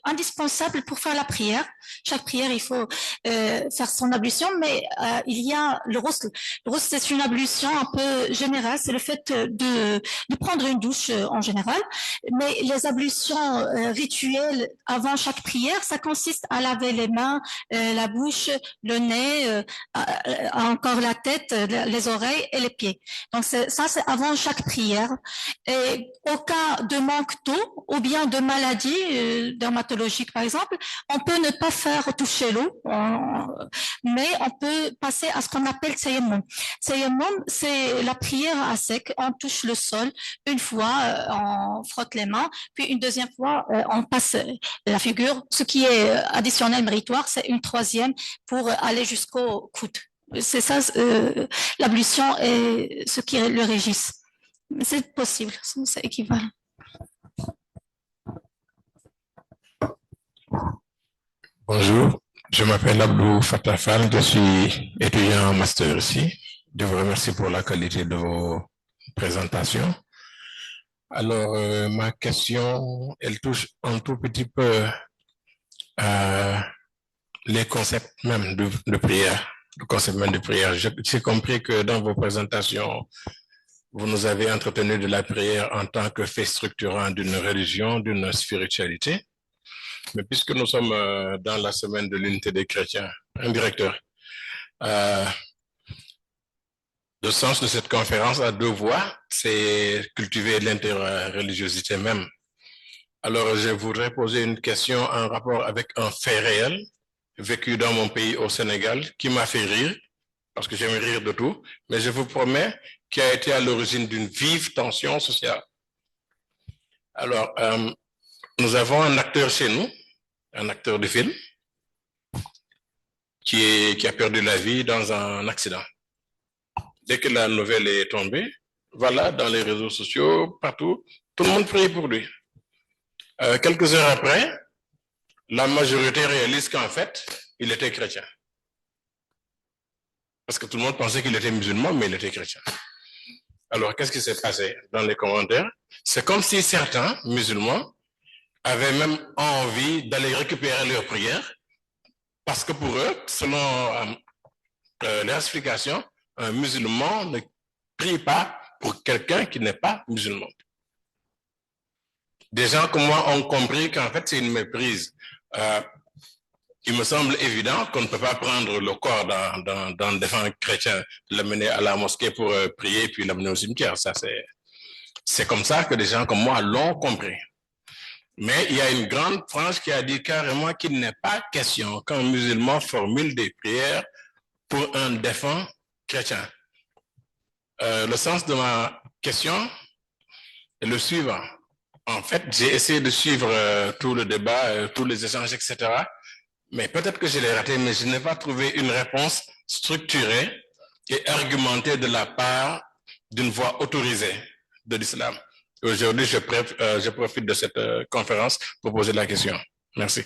Speaker 3: indispensable pour faire la prière. Chaque prière, il faut faire son ablution, mais il y a le ghusl. Le ghusl, c'est une ablution un peu générale, c'est le fait de prendre une douche en général. Mais les ablutions rituelles avant chaque prière, ça consiste à laver les mains, la bouche, le nez, encore la tête, les oreilles et les pieds. Donc ça c'est avant chaque prière. Et au cas de manque d'eau ou bien de maladie dermatologique par exemple, on peut ne pas faire toucher l'eau, mais on peut passer à ce qu'on appelle tayammum. Tayammum, c'est la prière à sec. On touche le sol une fois, on frotte les mains, puis une deuxième fois, on passe la figure. Ce qui est additionnel méritoire, c'est une troisième pour aller jusqu'au coude. C'est ça, l'ablution et ce qui le régisse. C'est possible, c'est équivalent.
Speaker 6: Bonjour, je m'appelle Abdou Fatah Fall, je suis étudiant en master ici. Je vous remercie pour la qualité de vos présentations. Alors, ma question, elle touche un tout petit peu à les concepts même de prière. Le concept même de prière. J'ai compris que dans vos présentations, vous nous avez entretenu de la prière en tant que fait structurant d'une religion, d'une spiritualité. Mais puisque nous sommes dans la semaine de l'unité des chrétiens, un directeur, le sens de cette conférence à 2 voix, c'est cultiver l'interreligiosité même. Alors, je voudrais poser une question en rapport avec un fait réel vécu dans mon pays au Sénégal qui m'a fait rire, parce que j'aime rire de tout, mais je vous promets qui a été à l'origine d'une vive tension sociale. Alors, nous avons un acteur chez nous, un acteur de film, qui a perdu la vie dans un accident. Dès que la nouvelle est tombée, voilà, dans les réseaux sociaux, partout, tout le monde prie pour lui. Quelques heures après, la majorité réalise qu'en fait, il était chrétien. Parce que tout le monde pensait qu'il était musulman, mais il était chrétien. Alors, qu'est-ce qui s'est passé dans les commentaires? C'est comme si certains musulmans avaient même envie d'aller récupérer leur prière, parce que pour eux, selon leur explication, un musulman ne prie pas pour quelqu'un qui n'est pas musulman. Des gens comme moi ont compris qu'en fait, c'est une méprise. Il me semble évident qu'on ne peut pas prendre le corps d'un défunt chrétien, l'amener à la mosquée pour prier, puis l'amener au cimetière. Ça, c'est comme ça que des gens comme moi l'ont compris. Mais il y a une grande frange qui a dit carrément qu'il n'est pas question qu'un musulman formule des prières pour un défunt chrétien. Le sens de ma question est le suivant. En fait, j'ai essayé de suivre tout le débat, tous les échanges, etc. Mais peut-être que je l'ai raté, mais je n'ai pas trouvé une réponse structurée et argumentée de la part d'une voix autorisée de l'islam. Aujourd'hui, je profite de cette conférence pour poser la question. Merci.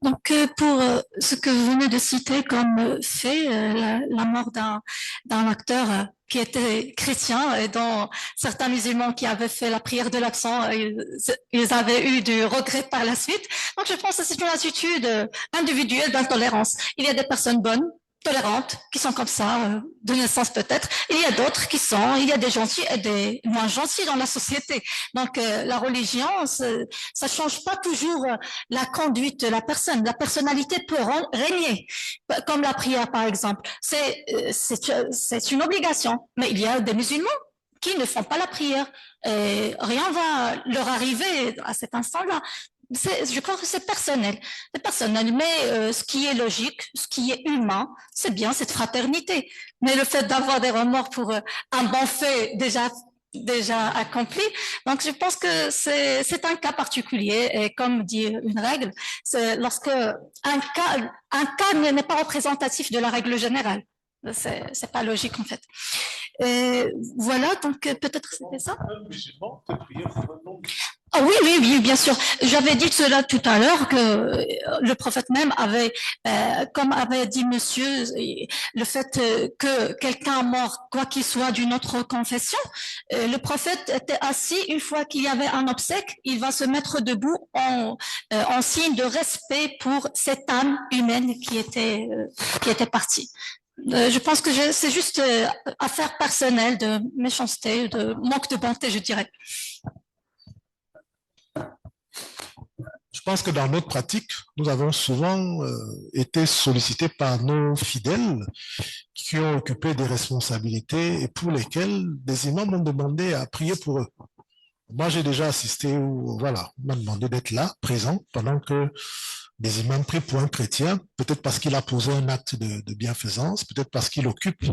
Speaker 3: Donc, pour ce que vous venez de citer comme fait, la mort d'un acteur qui était chrétien et dont certains musulmans qui avaient fait la prière de l'accent, ils avaient eu du regret par la suite. Donc, je pense que c'est une attitude individuelle d'intolérance. Il y a des personnes bonnes, tolérantes, qui sont comme ça, de naissance peut-être. Il y a d'autres il y a des gentils et des moins gentils dans la société. Donc, la religion, ça change pas toujours la conduite de la personne. La personnalité peut régner, comme la prière par exemple. C'est une obligation, mais il y a des musulmans qui ne font pas la prière. Et rien va leur arriver à cet instant-là. Je crois que c'est personnel. C'est personnel, mais ce qui est logique, ce qui est humain, c'est bien cette fraternité. Mais le fait d'avoir des remords pour un bon fait déjà accompli, donc je pense que c'est un cas particulier. Et comme dit une règle, c'est lorsque un cas n'est pas représentatif de la règle générale. C'est pas logique en fait. Et voilà, donc peut-être c'était ça. Ah oui, bien sûr. J'avais dit cela tout à l'heure que le prophète même avait, comme avait dit monsieur, le fait que quelqu'un mort, quoi qu'il soit d'une autre confession, le prophète était assis, une fois qu'il y avait un obsèque, il va se mettre debout en signe de respect pour cette âme humaine qui était partie. Je pense que c'est juste affaire personnelle de méchanceté, de manque de bonté, je dirais.
Speaker 1: Je pense que dans notre pratique, nous avons souvent été sollicités par nos fidèles qui ont occupé des responsabilités et pour lesquels des imams m'ont demandé à prier pour eux. Moi, j'ai déjà assisté où, voilà, on m'a demandé d'être là, présent, pendant que des imams prient pour un chrétien, peut-être parce qu'il a posé un acte de bienfaisance, peut-être parce qu'il occupe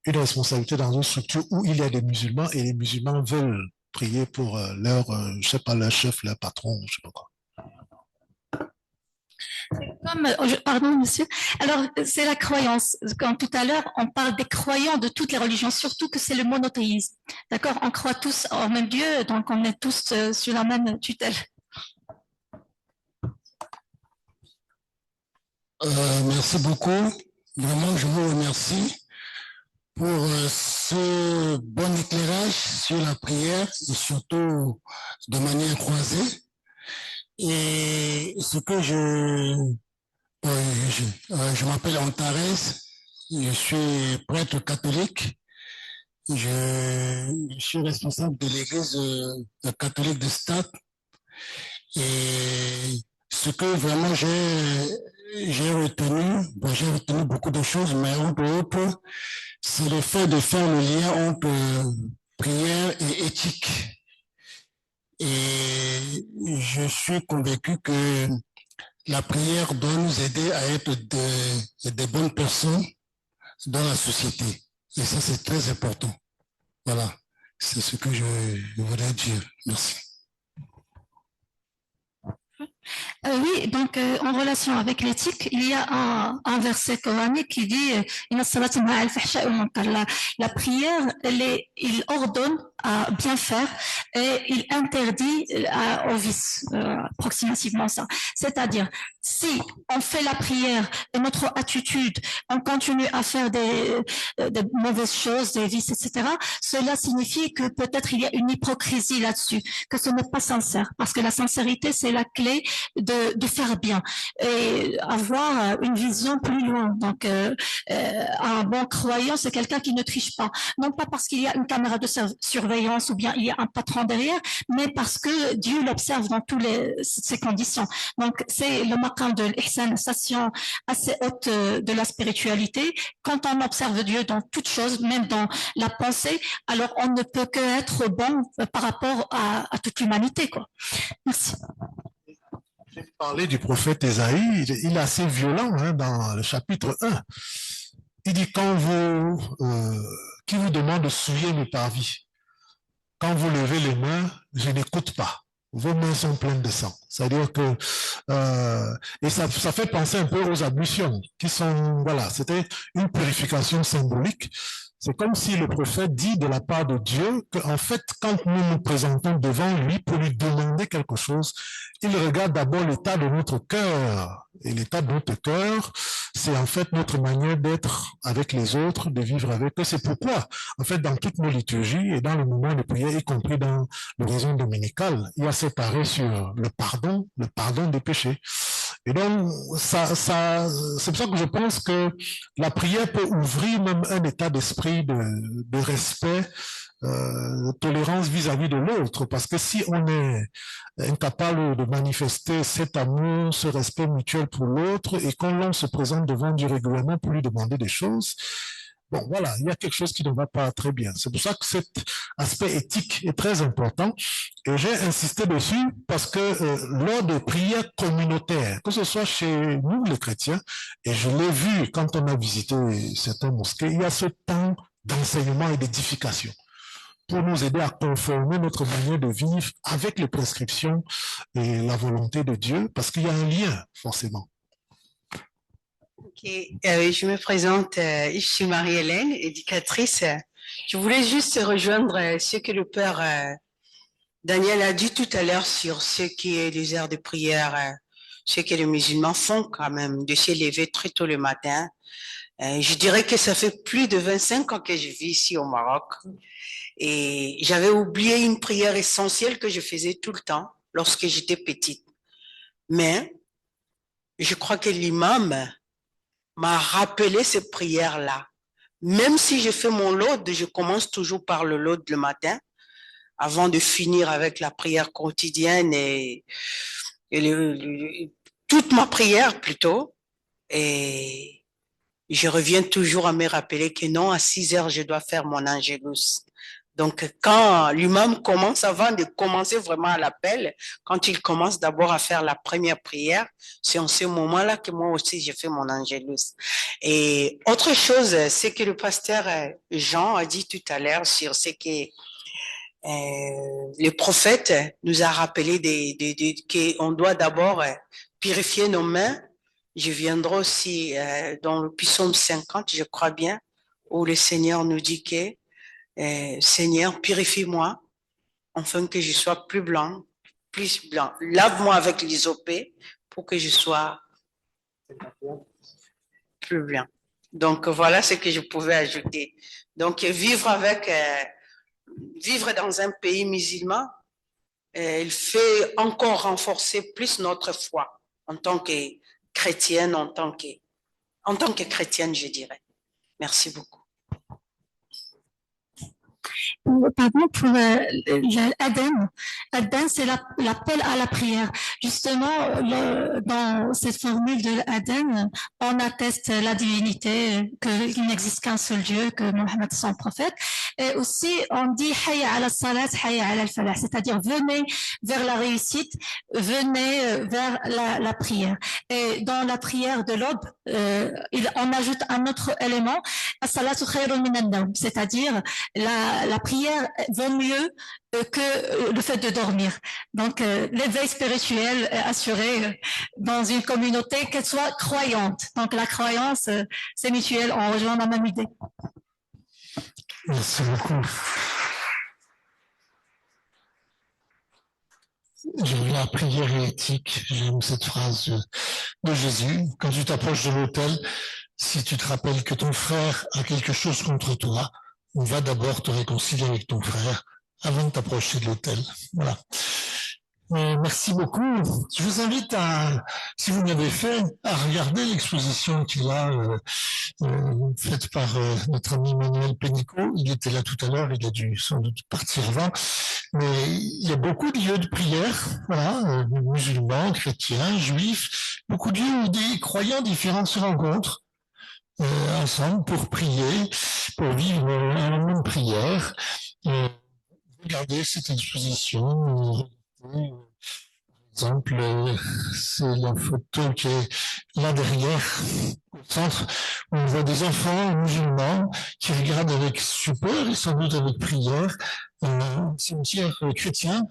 Speaker 1: une responsabilité dans une structure où il y a des musulmans et les musulmans veulent prier pour leur, je sais pas, leur chef, leur patron, je sais pas quoi.
Speaker 3: Pardon, monsieur. Alors, c'est la croyance. Comme tout à l'heure, on parle des croyants de toutes les religions, surtout que c'est le monothéisme. D'accord? On croit tous au même Dieu, donc on est tous sur la même tutelle.
Speaker 2: Merci beaucoup. Vraiment, je vous remercie pour ce bon éclairage sur la prière et surtout de manière croisée. Et ce que je m'appelle Antares, je suis prêtre catholique, je suis responsable de l'église catholique de Stade. Et ce que vraiment j'ai retenu beaucoup de choses, mais entre autres, c'est le fait de faire le lien entre prière et éthique. Et je suis convaincu que la prière doit nous aider à être des bonnes personnes dans la société. Et ça, c'est très important. Voilà, c'est ce que je voulais dire. Merci.
Speaker 3: Oui, donc en relation avec l'éthique, il y a un verset coranique qui dit la prière, il ordonne à bien faire et il interdit au vice, approximativement ça. C'est-à-dire, si on fait la prière et notre attitude, on continue à faire des mauvaises choses, des vices, etc., cela signifie que peut-être il y a une hypocrisie là-dessus, que ce n'est pas sincère, parce que la sincérité, c'est la clé de faire bien et avoir une vision plus loin. Donc, un bon croyant, c'est quelqu'un qui ne triche pas. Non pas parce qu'il y a une caméra de surveillance ou bien il y a un patron derrière, mais parce que Dieu l'observe dans toutes ces conditions. Donc, c'est le maqam de l'ihsan, station assez haute de la spiritualité. Quand on observe Dieu dans toutes choses, même dans la pensée, alors on ne peut que être bon par rapport à toute l'humanité, quoi. Merci.
Speaker 1: J'ai parlé du prophète Ésaïe, il est assez violent hein, dans le chapitre 1. Il dit, qui vous demande de souiller mes parvis? Quand vous levez les mains, je n'écoute pas. Vos mains sont pleines de sang. C'est-à-dire que, et ça fait penser un peu aux ablutions, qui sont, voilà, c'était une purification symbolique. C'est comme si le prophète dit de la part de Dieu qu'en fait, quand nous nous présentons devant lui pour lui demander quelque chose, il regarde d'abord l'état de notre cœur. Et l'état de notre cœur, c'est en fait notre manière d'être avec les autres, de vivre avec eux. C'est pourquoi, en fait, dans toutes nos liturgies et dans les moments de prière, y compris dans l'oraison dominicale, il y a cet arrêt sur le pardon des péchés. Et donc, c'est pour ça que je pense que la prière peut ouvrir même un état d'esprit de respect, de tolérance vis-à-vis de l'autre. Parce que si on est incapable de manifester cet amour, ce respect mutuel pour l'autre, et quand l'on se présente devant Dieu régulièrement pour lui demander des choses, bon, voilà, il y a quelque chose qui ne va pas très bien. C'est pour ça que cet aspect éthique est très important. Et j'ai insisté dessus parce que lors des prières communautaires, que ce soit chez nous les chrétiens, et je l'ai vu quand on a visité certains mosquées, il y a ce temps d'enseignement et d'édification pour nous aider à conformer notre manière de vivre avec les prescriptions et la volonté de Dieu, parce qu'il y a un lien, forcément.
Speaker 7: Ok, je me présente, je suis Marie-Hélène, éducatrice. Je voulais juste rejoindre ce que le père Daniel a dit tout à l'heure sur ce qui est des heures de prière, ce que les musulmans font quand même, de se lever très tôt le matin. Je dirais que ça fait plus de 25 ans que je vis ici au Maroc. Et j'avais oublié une prière essentielle que je faisais tout le temps lorsque j'étais petite. Mais je crois que l'imam m'a rappelé cette prière-là. Même si je fais mon lot, je commence toujours par le lot le matin, avant de finir avec la prière quotidienne et toute ma prière plutôt. Et je reviens toujours à me rappeler que non, à 6 heures, je dois faire mon Angélus. Donc, quand l'imam commence, avant de commencer vraiment l'appel, quand il commence d'abord à faire la première prière, c'est en ce moment-là que moi aussi, je fais mon Angélus. Et autre chose, c'est que le pasteur Jean a dit tout à l'heure sur ce que le prophète nous a rappelé qu'on doit d'abord purifier nos mains. Je viendrai aussi dans le psaume 50, je crois bien, où le Seigneur nous dit que Seigneur, purifie-moi, afin que je sois plus blanc. Lave-moi avec l'hyssopée pour que je sois plus blanc. Donc, voilà ce que je pouvais ajouter. Donc, vivre dans un pays musulman, il fait encore renforcer plus notre foi en tant que chrétienne, en tant que chrétienne, je dirais. Merci beaucoup.
Speaker 3: Pardon, pour l'Adhan. Adhan, c'est l'appel à la prière. Justement, dans cette formule de l'Adhan, on atteste la divinité, qu'il n'existe qu'un seul Dieu, que Mohammed est son prophète. Et aussi, on dit Hayya ala salat, Hayya ala al-falah, c'est-à-dire venez vers la réussite, venez vers la prière. Et dans la prière de l'aube, on ajoute un autre élément, as-salatu khayrun min an-nawm, c'est-à-dire la prière vaut mieux que le fait de dormir. Donc, l'éveil spirituel est assuré dans une communauté qu'elle soit croyante. Donc, la croyance, c'est mutuel, on rejoint la même idée.
Speaker 2: Merci beaucoup. La prière est éthique. J'aime cette phrase de Jésus. Quand tu t'approches de l'autel, si tu te rappelles que ton frère a quelque chose contre toi, on va d'abord te réconcilier avec ton frère avant de t'approcher de l'autel. Voilà. Merci beaucoup. Je vous invite si vous l'avez fait, à regarder l'exposition qu'il a faite par notre ami Manuel Pénicaud. Il était là tout à l'heure, il a dû sans doute partir avant. Mais il y a beaucoup de lieux de prière, voilà, musulmans, chrétiens, juifs, beaucoup de lieux où des croyants différents se rencontrent ensemble pour prier, pour vivre un moment de prière. Regardez cette exposition. Par exemple, c'est la photo qui est là derrière, au centre, où on voit des enfants musulmans qui regardent avec stupeur et sans doute avec prière un cimetière chrétien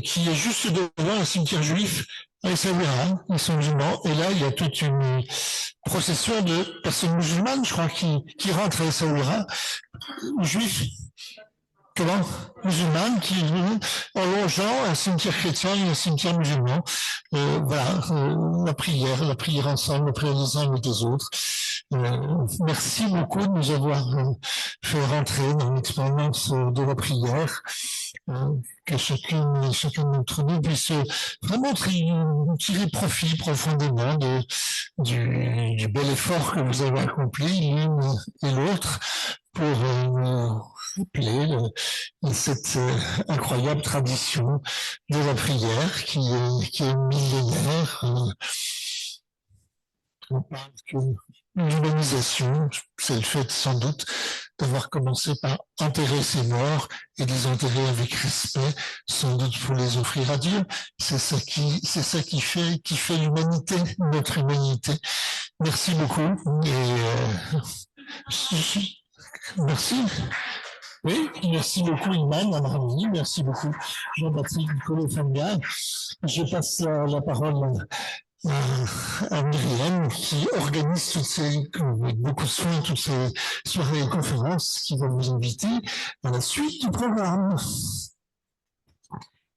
Speaker 2: qui est juste devant un cimetière juif à Essaouira, ils sont musulmans, et là, il y a toute une procession de personnes musulmanes, je crois, qui rentrent à Essaouira, juifs, comment, musulmanes, qui en longeant un cimetière chrétien et un cimetière musulman. Voilà, la prière ensemble, la prière des uns et des autres. Merci beaucoup de nous avoir fait rentrer dans l'expérience de la prière, que chacun d'entre nous puisse vraiment tirer profit profondément du bel effort que vous avez accompli l'une et l'autre pour nous rappeler cette incroyable tradition de la prière qui est millénaire. On parle que l'humanisation, c'est le fait sans doute d'avoir commencé par enterrer ses morts et les enterrer avec respect, sans doute pour les offrir à Dieu. C'est ça qui fait l'humanité, notre humanité. Merci beaucoup et merci. Oui, merci beaucoup Iman Amrani, merci beaucoup Jean-Patrick Nicolet-Fanga. Je passe la parole à Myriam qui organise avec beaucoup de soin toutes ces soirées et conférences qui va vous inviter à la suite du programme.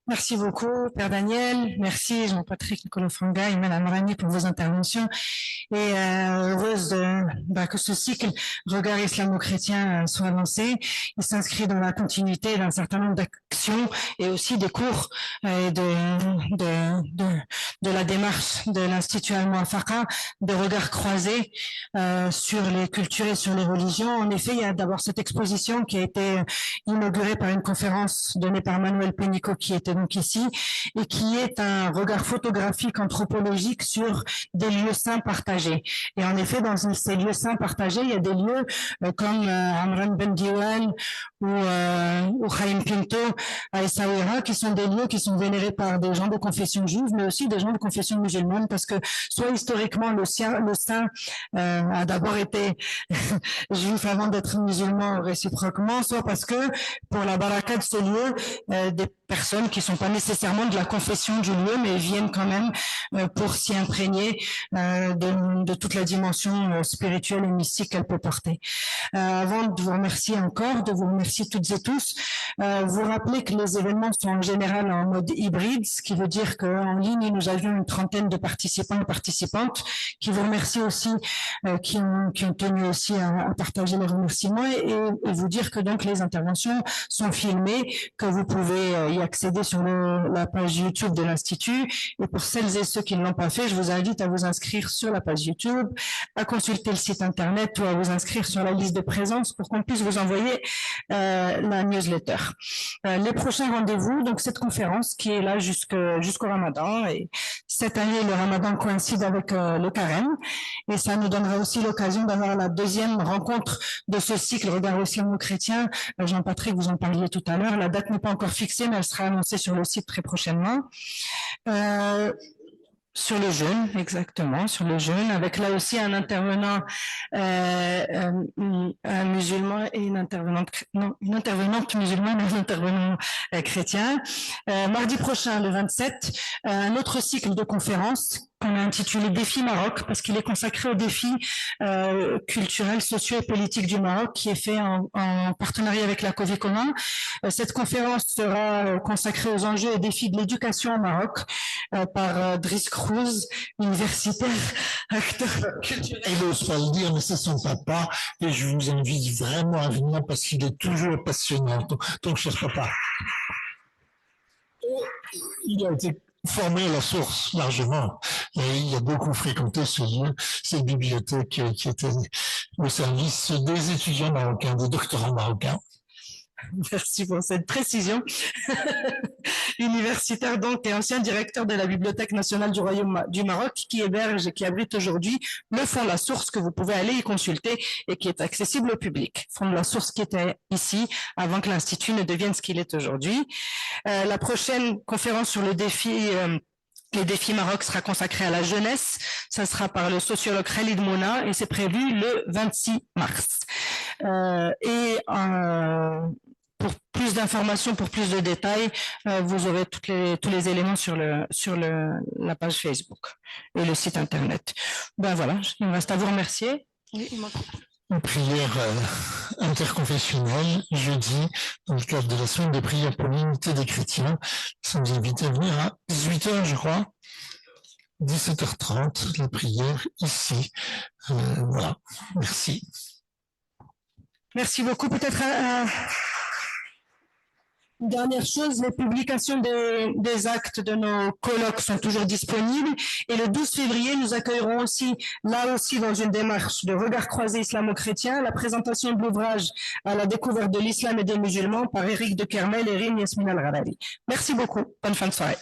Speaker 5: Merci beaucoup, Père Daniel. Merci, Jean-Patrick Nicolet-Fanga et Mme Rani pour vos interventions. Et heureuse que ce cycle Regard islamo-chrétien soit lancé. Il s'inscrit dans la continuité d'un certain nombre d'actions et aussi des cours de la démarche de l'Institut Al-Muwafaqa, de regard croisé sur les cultures et sur les religions. En effet, il y a d'abord cette exposition qui a été inaugurée par une conférence donnée par Manuel Pénicaud qui était donc ici et qui est un regard photographique anthropologique sur des lieux saints partagés. Et en effet, dans ces lieux saints partagés, il y a des lieux comme Amran Ben Diwan ou Khaïm Pinto à Essaouira qui sont des lieux qui sont vénérés par des gens de confession juive, mais aussi des gens de confession musulmane, parce que soit historiquement le saint a d'abord été juif avant d'être musulman réciproquement, soit parce que pour la baraka de ces lieux, des personnes qui sont pas nécessairement de la confession du lieu, mais viennent quand même pour s'y imprégner de toute la dimension spirituelle et mystique qu'elle peut porter. Avant de vous remercier encore, de vous remercier toutes et tous, vous rappelez que les événements sont en général en mode hybride, ce qui veut dire qu'en ligne, nous avions une trentaine de participants et participantes qui vous remercient aussi, qui ont tenu aussi à partager les remerciements et vous dire que donc les interventions sont filmées, que vous pouvez y accéder sur la page YouTube de l'Institut. Et pour celles et ceux qui ne l'ont pas fait, je vous invite à vous inscrire sur la page YouTube, à consulter le site Internet ou à vous inscrire sur la liste de présence pour qu'on puisse vous envoyer la newsletter. Les prochains rendez-vous, donc cette conférence qui est là jusqu'au Ramadan. Et cette année, le Ramadan coïncide avec le Carême. Et ça nous donnera aussi l'occasion d'avoir la deuxième rencontre de ce cycle Regard islamo-chrétien. Jean-Patrick, vous en parliez tout à l'heure. La date n'est pas encore fixée, mais elle sera annoncée sur le site très prochainement. Sur le jeûne, exactement, sur le jeûne, avec là aussi un intervenant un musulman et une intervenante musulmane et un intervenant chrétien. Mardi prochain, le 27, un autre cycle de conférences qu'on a intitulé Défi Maroc, parce qu'il est consacré aux défis culturels, sociaux et politiques du Maroc, qui est fait en partenariat avec la Covicoma. Cette conférence sera consacrée aux enjeux et défis de l'éducation au Maroc par Driss Cruz, universitaire, acteur culturel.
Speaker 2: Il n'ose pas le dire, mais c'est son papa, et je vous invite vraiment à venir parce qu'il est toujours passionnant, ton cher papa. Il a été formé à la source largement. Et il a beaucoup fréquenté ce lieu, cette bibliothèque qui était au service des étudiants marocains, des doctorants marocains.
Speaker 5: Merci pour cette précision. Universitaire donc et ancien directeur de la Bibliothèque nationale du Royaume du Maroc qui héberge et qui abrite aujourd'hui le Fonds de la Source que vous pouvez aller y consulter et qui est accessible au public. Fonds de la Source qui était ici avant que l'Institut ne devienne ce qu'il est aujourd'hui. La prochaine conférence sur le défi les défis Maroc sera consacré à la jeunesse. Ça sera par le sociologue Khalid Mouna et c'est prévu le 26 mars. pour plus d'informations, pour plus de détails, vous aurez tous les éléments sur la page Facebook et le site internet. Ben voilà, il me reste à vous remercier.
Speaker 2: Une prière interconfessionnelle, jeudi, dans le cadre de la semaine de prière pour l'unité des chrétiens. Nous sommes invités à venir à 18h, je crois. 17h30, la prière ici. Voilà, merci.
Speaker 5: Merci beaucoup. Peut-être une dernière chose, les publications des actes de nos colloques sont toujours disponibles et le 12 février, nous accueillerons aussi, là aussi dans une démarche de regard croisé islamo-chrétien, la présentation de l'ouvrage à la découverte de l'islam et des musulmans par Éric de Kermel et Rim Yasmin Al-Gharavi. Merci beaucoup. Bonne fin de soirée.